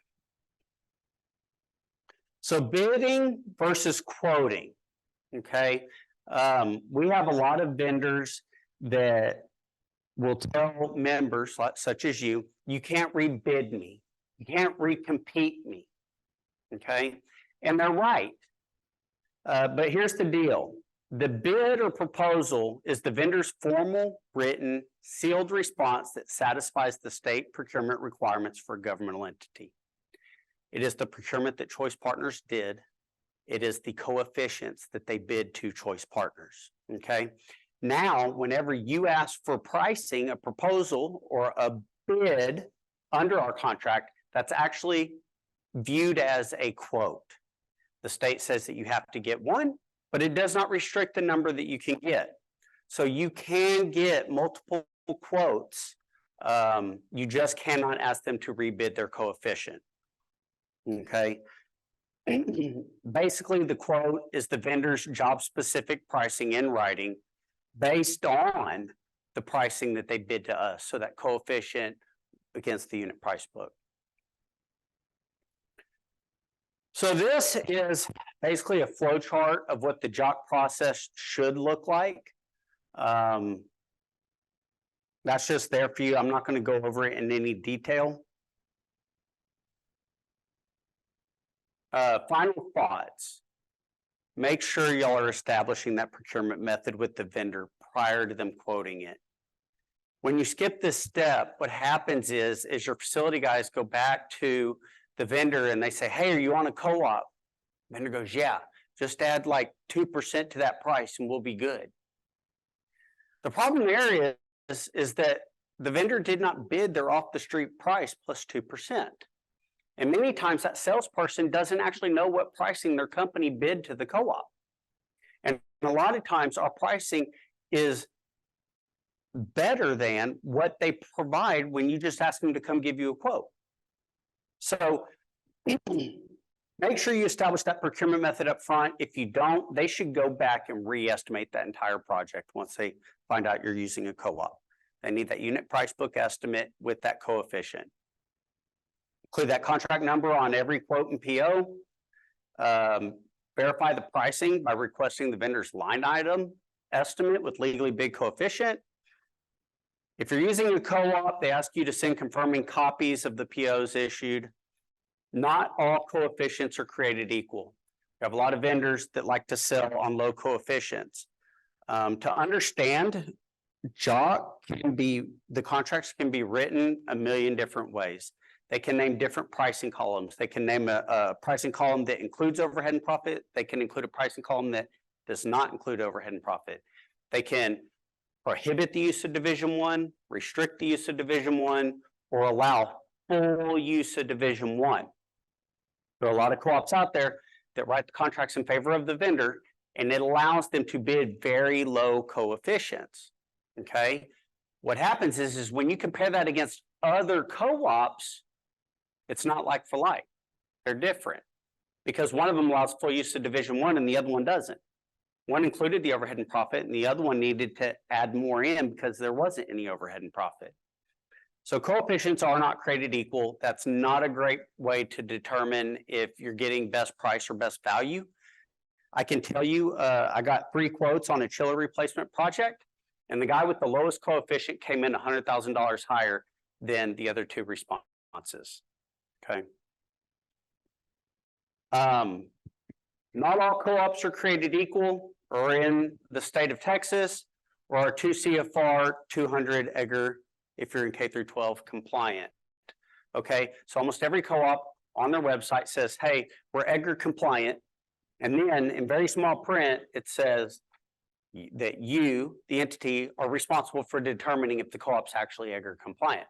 So bidding versus quoting, okay? We have a lot of vendors that will tell members such as you, you can't rebid me. You can't recompete me, okay? And they're right. But here's the deal. The bid or proposal is the vendor's formal, written, sealed response that satisfies the state procurement requirements for a governmental entity. It is the procurement that Choice Partners did. It is the coefficients that they bid to Choice Partners, okay? Now, whenever you ask for pricing, a proposal, or a bid under our contract, that's actually viewed as a quote. The state says that you have to get one, but it does not restrict the number that you can get. So you can get multiple quotes. You just cannot ask them to rebid their coefficient. Okay. Basically, the quote is the vendor's job-specific pricing in writing based on the pricing that they bid to us. So that coefficient against the unit price book. So this is basically a flow chart of what the jock process should look like. That's just there for you. I'm not going to go over it in any detail. Final thoughts. Make sure y'all are establishing that procurement method with the vendor prior to them quoting it. When you skip this step, what happens is your facility guys go back to the vendor and they say, hey, are you on a co-op? Vendor goes, yeah, just add like 2% to that price and we'll be good. The problem there is that the vendor did not bid their off the street price plus 2%. And many times that salesperson doesn't actually know what pricing their company bid to the co-op. And a lot of times our pricing is better than what they provide when you just ask them to come give you a quote. So make sure you establish that procurement method up front. If you don't, they should go back and re-estimate that entire project once they find out you're using a co-op. They need that unit price book estimate with that coefficient. Include that contract number on every quote and PO. Verify the pricing by requesting the vendor's line item estimate with legally big coefficient. If you're using a co-op, they ask you to send confirming copies of the POs issued. Not all coefficients are created equal. We have a lot of vendors that like to sell on low coefficients. To understand, the contracts can be written a million different ways. They can name different pricing columns. They can name a pricing column that includes overhead and profit. They can include a pricing column that does not include overhead and profit. They can prohibit the use of Division 1, restrict the use of Division 1, or allow full use of Division 1. There are a lot of co-ops out there that write the contracts in favor of the vendor, and it allows them to bid very low coefficients. Okay, what happens is when you compare that against other co-ops, it's not like for like. They're different because one of them allows full use of Division 1 and the other one doesn't. One included the overhead and profit, and the other one needed to add more in because there wasn't any overhead and profit. So coefficients are not created equal. That's not a great way to determine if you're getting best price or best value. I can tell you, I got 3 quotes on a chiller replacement project, and the guy with the lowest coefficient came in $100,000 higher than the other 2 responses. Okay. Not all co-ops are created equal or in the state of Texas or are 2 CFR 200 EGR if you're in K through 12 compliant. Okay, so almost every co-op on their website says, hey, we're EGR compliant. And then in very small print, it says that you, the entity, are responsible for determining if the co-op's actually EGR compliant.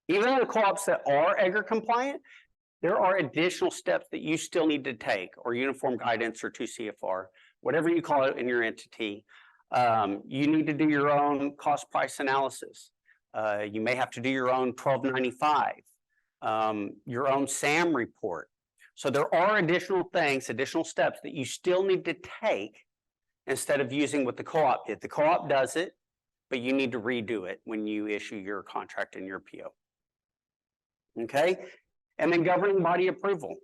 Even in the co-ops that are EGR compliant, there are additional steps that you still need to take, or uniform guidance or 2 CFR, whatever you call it in your entity. You need to do your own cost price analysis. You may have to do your own 1295, your own SAM report. So there are additional things, additional steps that you still need to take instead of using what the co-op did. The co-op does it, but you need to redo it when you issue your contract and your PO. Okay, and then governing body approval.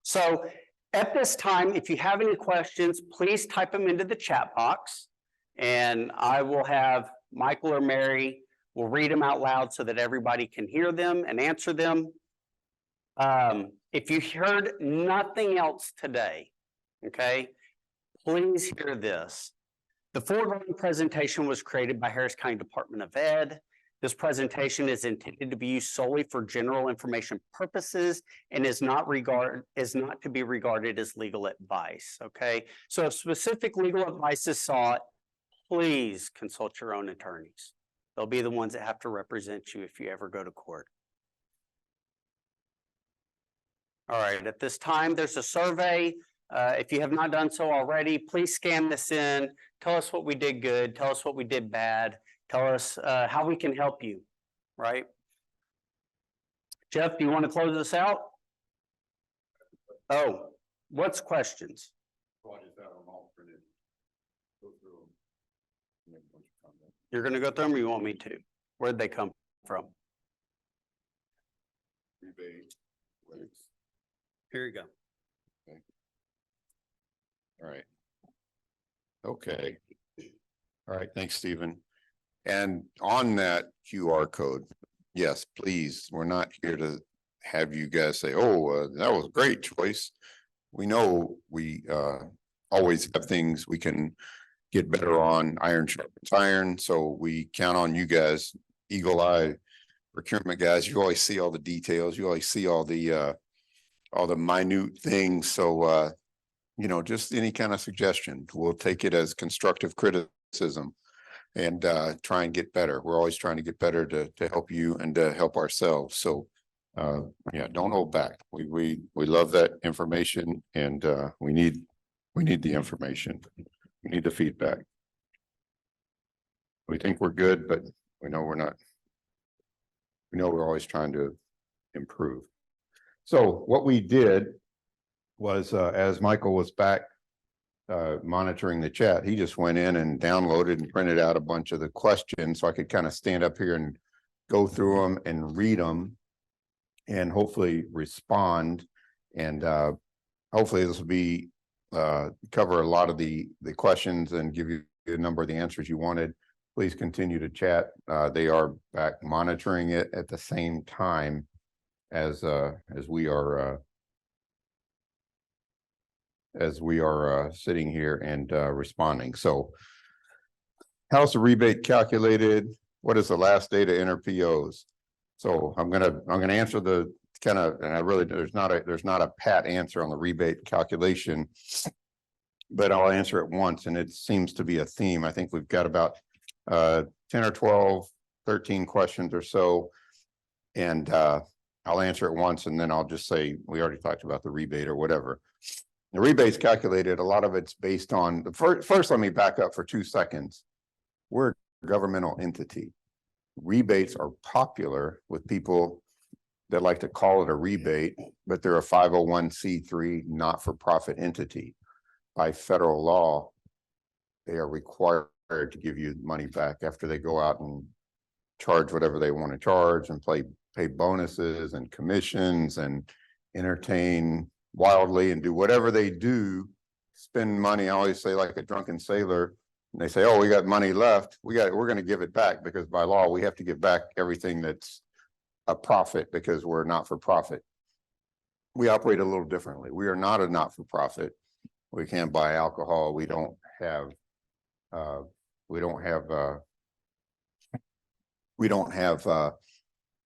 So at this time, if you have any questions, please type them into the chat box, and I will have Michael or Mary will read them out loud so that everybody can hear them and answer them. If you heard nothing else today, okay, please hear this. The foregoing presentation was created by Harris County Department of Ed. This presentation is intended to be used solely for general information purposes and is not to be regarded as legal advice, okay? So if specific legal advice is sought, please consult your own attorneys. They'll be the ones that have to represent you if you ever go to court. All right, at this time, there's a survey. If you have not done so already, please scan this in. Tell us what we did good. Tell us what we did bad. Tell us how we can help you, right? Jeff, do you want to close this out? Oh, what's questions? You're going to go through them or you want me to? Where'd they come from? Here you go. Okay. All right. Okay. All right. Thanks, Stephen. And on that QR code, yes, please, we're not here to have you guys say, oh, that was a great choice. We know we always have things we can get better on. Iron sharpens iron. So we count on you guys, eagle eye procurement guys. You always see all the details. You always see all the minute things. So, you know, just any kind of suggestion, we'll take it as constructive criticism. and try and get better. We're always trying to get better to help you and to help ourselves. So yeah, don't hold back. We love that information, and we need the information. We need the feedback. We think we're good, but we know we're not. We know we're always trying to improve. So what we did was, as Michael was back monitoring the chat, he just went in and downloaded and printed out a bunch of the questions so I could kind of stand up here and go through them and read them and hopefully respond. And hopefully this will be cover a lot of the questions and give you a number of the answers you wanted. Please continue to chat. They are back monitoring it at the same time as we are sitting here and responding. So how's the rebate calculated? What is the last day to enter POs? So I'm gonna answer the kind of, and I really, there's not a pat answer on the rebate calculation, but I'll answer it once, and it seems to be a theme. I think we've got about 10 or 12, 13 questions or so, and I'll answer it once, and then I'll just say we already talked about the rebate or whatever. The rebate's calculated, a lot of it's based on the first, let me back up for 2 seconds. We're a governmental entity. Rebates are popular with people that like to call it a rebate, but they're a 501c3 not-for-profit entity. By federal law, they are required to give you money back after they go out and charge whatever they want to charge and pay bonuses and commissions and entertain wildly and do whatever they do, spend money. I always say, like a drunken sailor, and they say, oh, we got money left, we're going to give it back, because by law we have to give back everything that's a profit, because we're not for profit. We operate a little differently. We are not a not for profit. We can't buy alcohol. We don't have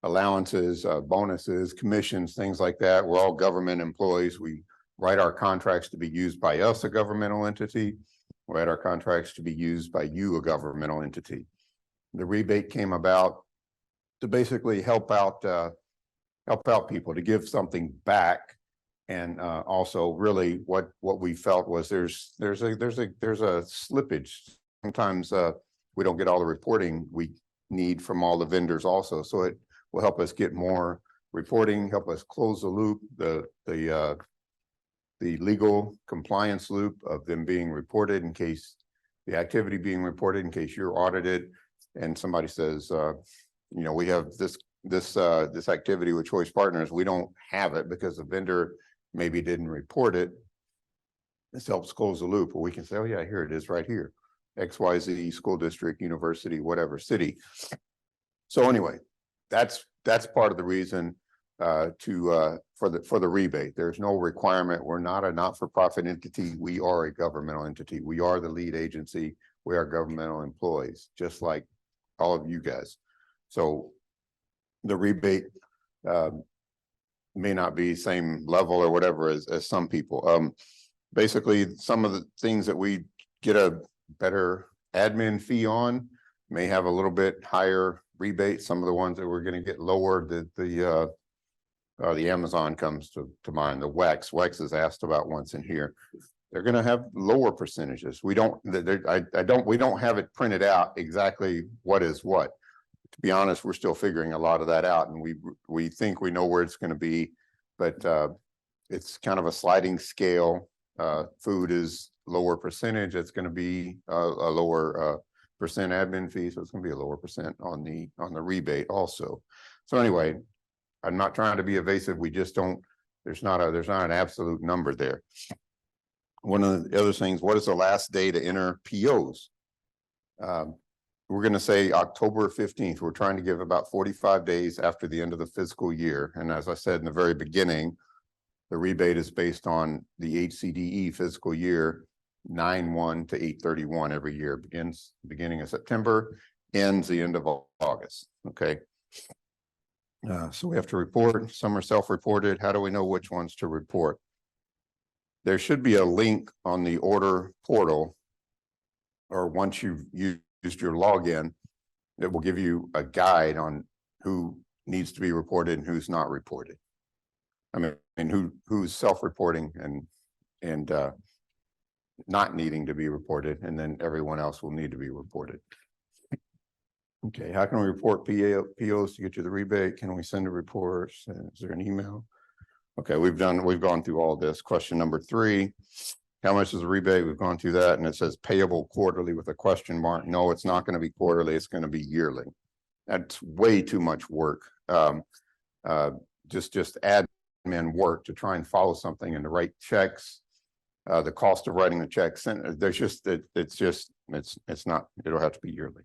allowances, bonuses, commissions, things like that. We're all government employees. We write our contracts to be used by us, a governmental entity. We write our contracts to be used by you, a governmental entity. The rebate came about to basically help out people, to give something back. And also really what we felt was there's a slippage. Sometimes we don't get all the reporting we need from all the vendors also. So it will help us get more reporting, help us close the loop, the legal compliance loop of them being reported, in case the activity being reported, in case you're audited and somebody says, you know, we have this activity with Choice Partners, we don't have it because the vendor maybe didn't report it. This helps close the loop, or we can say, oh yeah, here it is right here. XYZ school district, university, whatever, city. So anyway, that's part of the reason for the rebate. There's no requirement. We're not a not-for-profit entity. We are a governmental entity. We are the lead agency. We are governmental employees, just like all of you guys. So the rebate may not be same level or whatever as some people. Basically, some of the things that we get a better admin fee on may have a little bit higher rebate. Some of the ones that we're going to get lower, the Amazon comes to mind. The WEX is asked about once in here. They're going to have lower percentages. We don't have it printed out exactly what is what. To be honest, we're still figuring a lot of that out, and we think we know where it's going to be, but it's kind of a sliding scale. Food is lower percentage. It's going to be a lower percent admin fee, so it's going to be a lower percent on the rebate also. So anyway, I'm not trying to be evasive. We just don't. There's not an absolute number there. One of the other things, what is the last day to enter POs? We're going to say October 15th. We're trying to give about 45 days after the end of the fiscal year. And as I said in the very beginning, the rebate is based on the HCDE fiscal year 9/1 to 8/31 every year. Begins beginning of September, ends the end of August. Okay. So we have to report. Some are self-reported. How do we know which ones to report? There should be a link on the order portal, or once you've used used your login, it will give you a guide on who needs to be reported and who's not reported. I mean, who's self-reporting and not needing to be reported, and then everyone else will need to be reported. Okay, how can we report POs to get you the rebate? Can we send a report? Is there an email? Okay, we've gone through all this. Question number 3, how much is the rebate? We've gone through that, and it says payable quarterly with a question mark. No, it's not going to be quarterly. It's going to be yearly. That's way too much work. Just admin work to try and follow something and to write checks. The cost of writing the checks, and there's just it's not. It'll have to be yearly.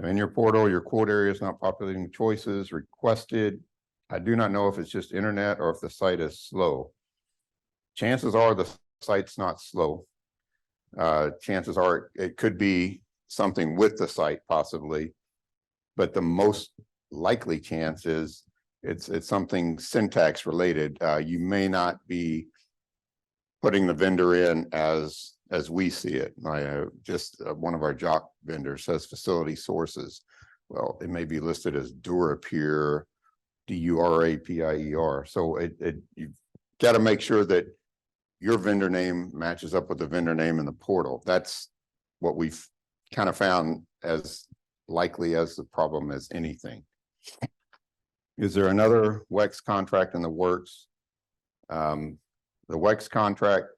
In your portal, your quote area is not populating choices requested. I do not know if it's just internet or if the site is slow. Chances are the site's not slow. Chances are it could be something with the site possibly, but the most likely chance is it's something syntax related. You may not be putting the vendor in as we see it. One of our jock vendors says facility sources. Well, it may be listed as Durapure, DURAPIER. So you've got to make sure that your vendor name matches up with the vendor name in the portal. That's what we've kind of found as likely as the problem as anything. Is there another WEX contract in the works? The WEX contract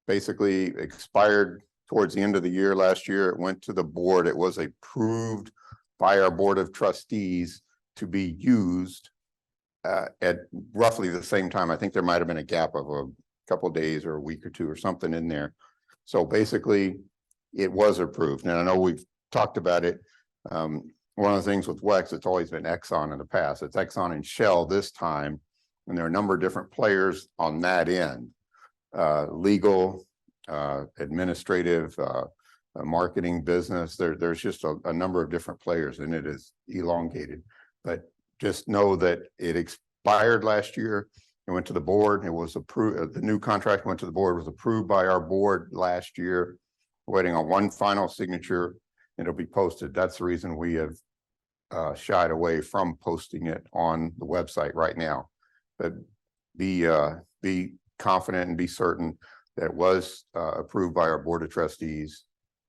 basically expired towards the end of the year last year. It went to the board. It was approved by our board of trustees to be used at roughly the same time. I think there might have been a gap of a couple of days or a week or two or something in there. So basically it was approved. And I know we've talked about it. One of the things with WEX, it's always been Exxon in the past. It's Exxon and Shell this time. And there are a number of different players on that end. Legal, administrative, marketing, business. There's just a number of different players, and it is elongated. But just know that it expired last year. It went to the board. It was approved. The new contract went to the board, was approved by our board last year. Waiting on one final signature. It'll be posted. That's the reason we have shied away from posting it on the website right now. But be confident and be certain that it was approved by our board of trustees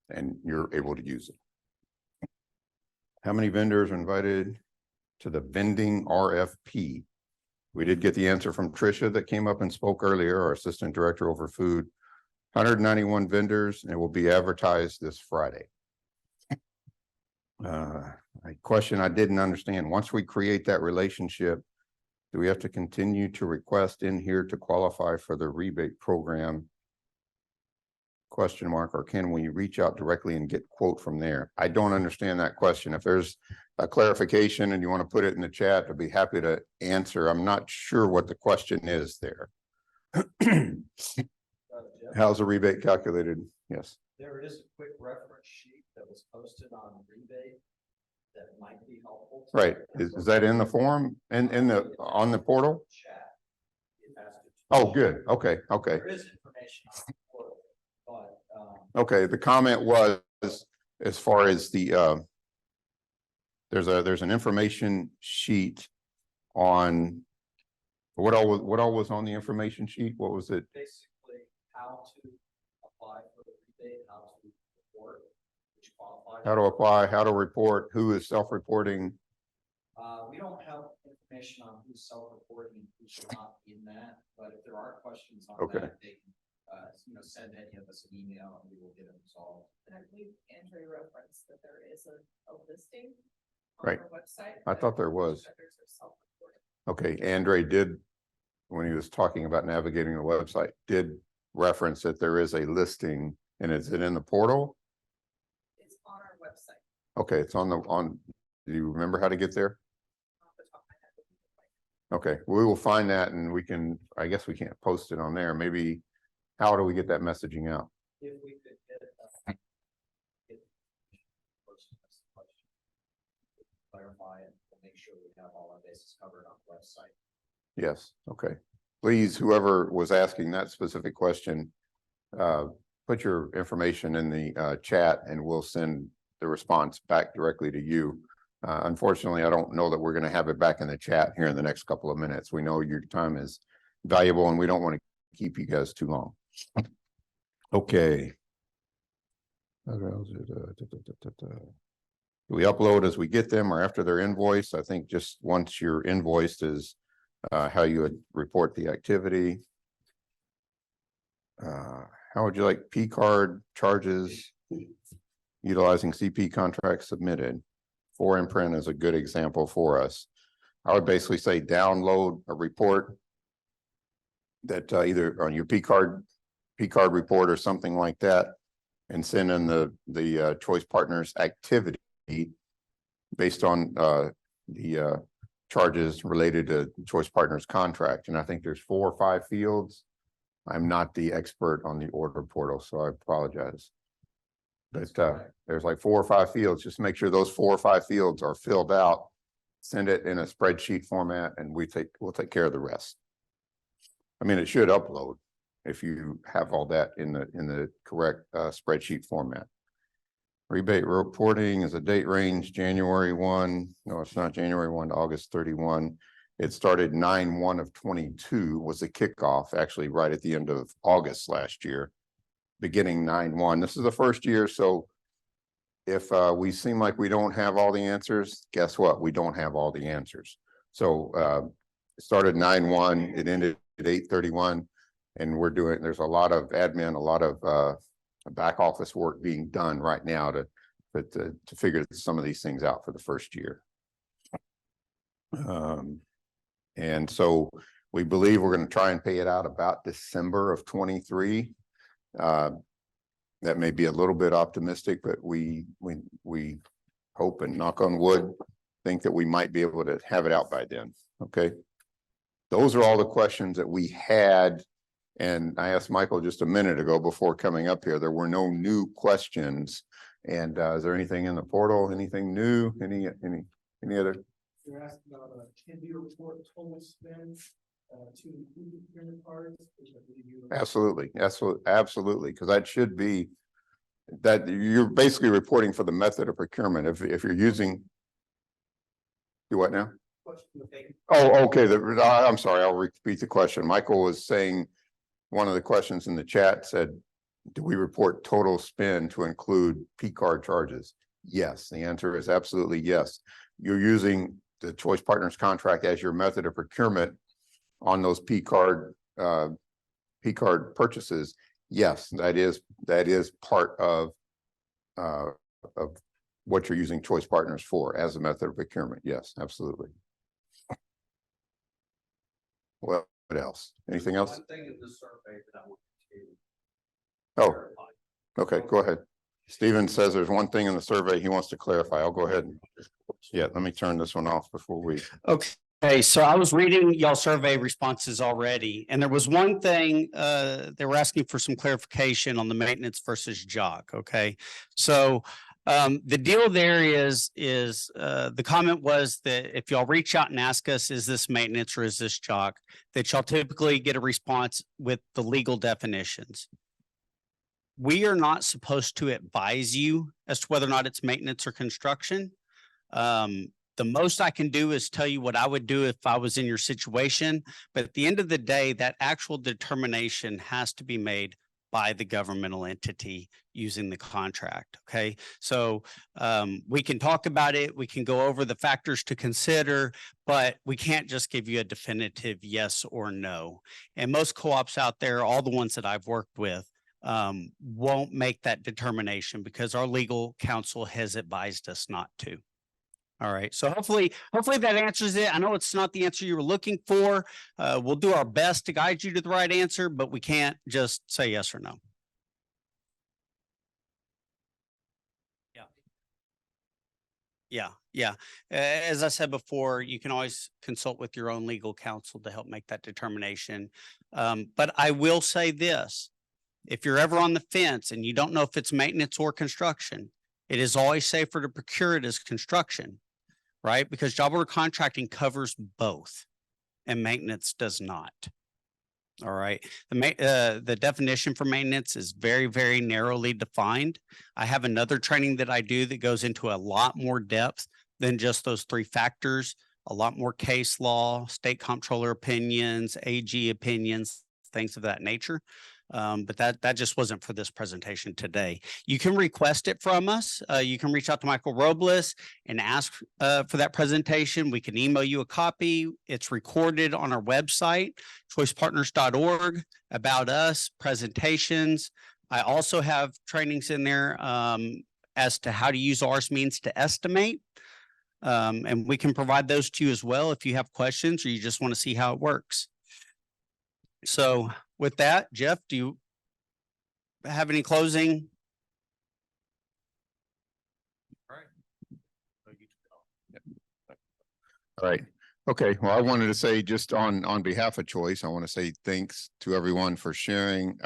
and you're able to use it. How many vendors are invited to the vending RFP? We did get the answer from Tricia that came up and spoke earlier, our assistant director over food. 191 vendors, and it will be advertised this Friday. A question I didn't understand. Once we create that relationship, do we have to continue to request in here to qualify for the rebate program? Question mark, or can we reach out directly and get quote from there? I don't understand that question. If there's a clarification and you want to put it in the chat, I'd be happy to answer. I'm not sure what the question is there. How's the rebate calculated? Yes. There is a quick reference sheet that was posted on rebate that might be helpful. Right. Is that in the form and on the portal? Chat. Oh, good. Okay. Okay. There is information on the portal, but okay. The comment was as far as the there's an information sheet on what all was on the information sheet. What was it? basically how to apply for the rebate, how to report, which qualifies. How to apply, how to report, who is self-reporting. We don't have information on who's self-reporting and who's not in that, but if there are questions on Okay. that, they can, send any of us an email and we will get them resolved. And I believe Andrew referenced that there is a listing on Right. our website. I thought there was. Vendors are self-reporting. Okay, Andre did, when he was talking about navigating the website, did reference that there is a listing, and is it in the portal? It's on our website. Okay, it's on do you remember how to get there? Off the top of my head, but we can find it. Okay, we will find that and I guess we can't post it on there. Maybe, how do we get that messaging out? If we could get clarify it and make sure we have all our bases covered on the website. Yes, okay. Please, whoever was asking that specific question, put your information in the chat and we'll send the response back directly to you. Unfortunately, I don't know that we're going to have it back in the chat here in the next couple of minutes. We know your time is valuable and we don't want to keep you guys too long. Okay. We upload as we get them or after they're invoiced. I think just once you're invoiced is how you would report the activity. How would you like P card charges utilizing CP contracts submitted? 4Imprint is a good example for us. I would basically say download a report that either on your P card report or something like that, and send in the choice partners activity based on the charges related to choice partners contract. And I think there's 4 or 5 fields. I'm not the expert on the order portal, so I apologize. But there's like 4 or 5 fields. Just make sure those 4 or 5 fields are filled out. Send it in a spreadsheet format, and we'll take care of the rest. I mean, it should upload if you have all that in the correct spreadsheet format. Rebate reporting is a date range January 1. No, it's not January 1 to August 31. It started 9/1 of 22 was the kickoff, actually right at the end of August last year, beginning 9/1. This is the first year, so if we seem like we don't have all the answers, guess what? We don't have all the answers. So it started 9/1, it ended at 8/31, and there's a lot of admin, a lot of back office work being done right now to figure some of these things out for the first year. And so we believe we're going to try and pay it out about December of 23. That may be a little bit optimistic, but we hope and knock on wood, think that we might be able to have it out by then. Okay. Those are all the questions that we had. And I asked Michael just a minute ago before coming up here, there were no new questions. And is there anything in the portal? Anything new? Any other? You're asking about can you report total spend to include credit cards? Absolutely, absolutely, because that should be that you're basically reporting for the method of procurement. If you're using, do what now? Oh, okay. I'm sorry. I'll repeat the question. Michael was saying one of the questions in the chat said, "Do we report total spend to include P card charges?" Yes, the answer is absolutely yes. You're using the choice partners contract as your method of procurement on those P card purchases. Yes, that is part of what you're using choice partners for as a method of procurement. Yes, absolutely. Well, what else? Anything else? One thing in the survey that I want to Oh, okay, go ahead. Steven says there's one thing in the survey he wants to clarify. I'll go ahead. Yeah, let me turn this one off before we. Okay, so I was reading y'all survey responses already, and there was one thing, they were asking for some clarification on the maintenance versus jock, okay? So the deal there is the comment was that if y'all reach out and ask us, is this maintenance or is this jock, that y'all typically get a response with the legal definitions. We are not supposed to advise you as to whether or not it's maintenance or construction. The most I can do is tell you what I would do if I was in your situation. But at the end of the day, that actual determination has to be made by the governmental entity using the contract. Okay. So we can talk about it. We can go over the factors to consider, but we can't just give you a definitive yes or no. And most co-ops out there, all the ones that I've worked with, won't make that determination because our legal counsel has advised us not to. All right. So hopefully that answers it. I know it's not the answer you were looking for. We'll do our best to guide you to the right answer, but we can't just say yes or no. Yeah. As I said before, you can always consult with your own legal counsel to help make that determination. But I will say this. If you're ever on the fence and you don't know if it's maintenance or construction, it is always safer to procure it as construction, right? Because job order contracting covers both and maintenance does not. All right, the definition for maintenance is very, very narrowly defined. I have another training that I do that goes into a lot more depth than just those three factors, a lot more case law, state comptroller opinions, AG opinions, things of that nature. But that just wasn't for this presentation today. You can request it from us. You can reach out to Michael Robles and ask for that presentation. We can email you a copy. It's recorded on our website, choicepartners.org, about us, presentations. I also have trainings in there as to how to use RS means to estimate. And we can provide those to you as well if you have questions or you just want to see how it works. So with that, Jeff, do you have any closing? All right. Okay. Well, I wanted to say just on behalf of Choice, I want to say thanks to everyone for sharing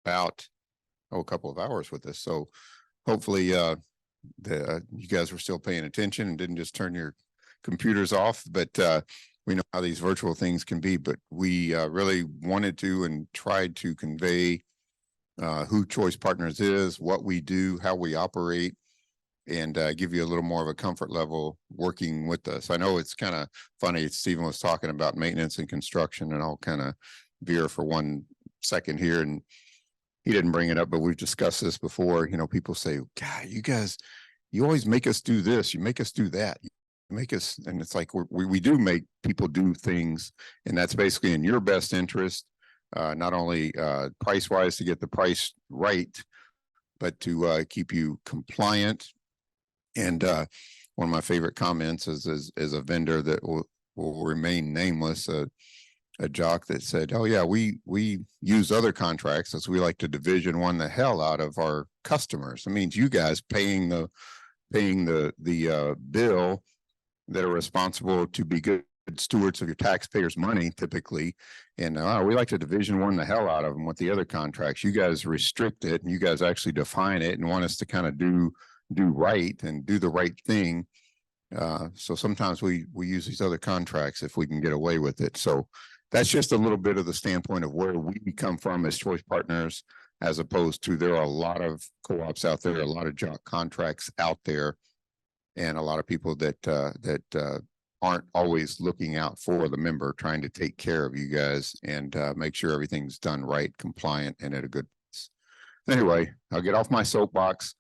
about a couple of hours with us. So hopefully you guys were still paying attention and didn't just turn your computers off, but we know how these virtual things can be, but we really wanted to and tried to convey who Choice Partners is, what we do, how we operate, and give you a little more of a comfort level working with us. I know it's kind of funny. Stephen was talking about maintenance and construction, and I'll kind of veer for 1 second here. And he didn't bring it up, but we've discussed this before. You know, people say, God, you guys, you always make us do this. You make us do that. You make us, and it's like we do make people do things, and that's basically in your best interest, not only price wise to get the price right, but to keep you compliant. And one of my favorite comments is a vendor that will remain nameless, a jock that said, "Oh yeah, we use other contracts as we like to division one the hell out of our customers." It means you guys paying the bill that are responsible to be good stewards of your taxpayers' money typically. And we like to division one the hell out of them with the other contracts. You guys restrict it and you guys actually define it and want us to kind of do right and do the right thing. So sometimes we use these other contracts if we can get away with it. So that's just a little bit of the standpoint of where we come from as Choice Partners, as opposed to there are a lot of co-ops out there, a lot of job contracts out there, and a lot of people that aren't always looking out for the member, trying to take care of you guys and make sure everything's done right, compliant, and at a good place. Anyway, I'll get off my soapbox.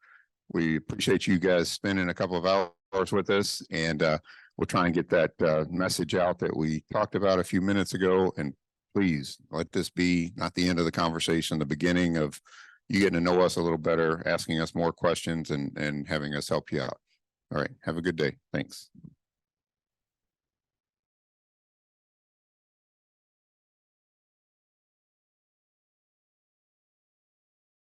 We appreciate you guys spending a couple of hours with us, and we'll try and get that message out that we talked about a few minutes ago. And please let this be not the end of the conversation, the beginning of you getting to know us a little better, asking us more questions, and having us help you out. All right. Have a good day. Thanks.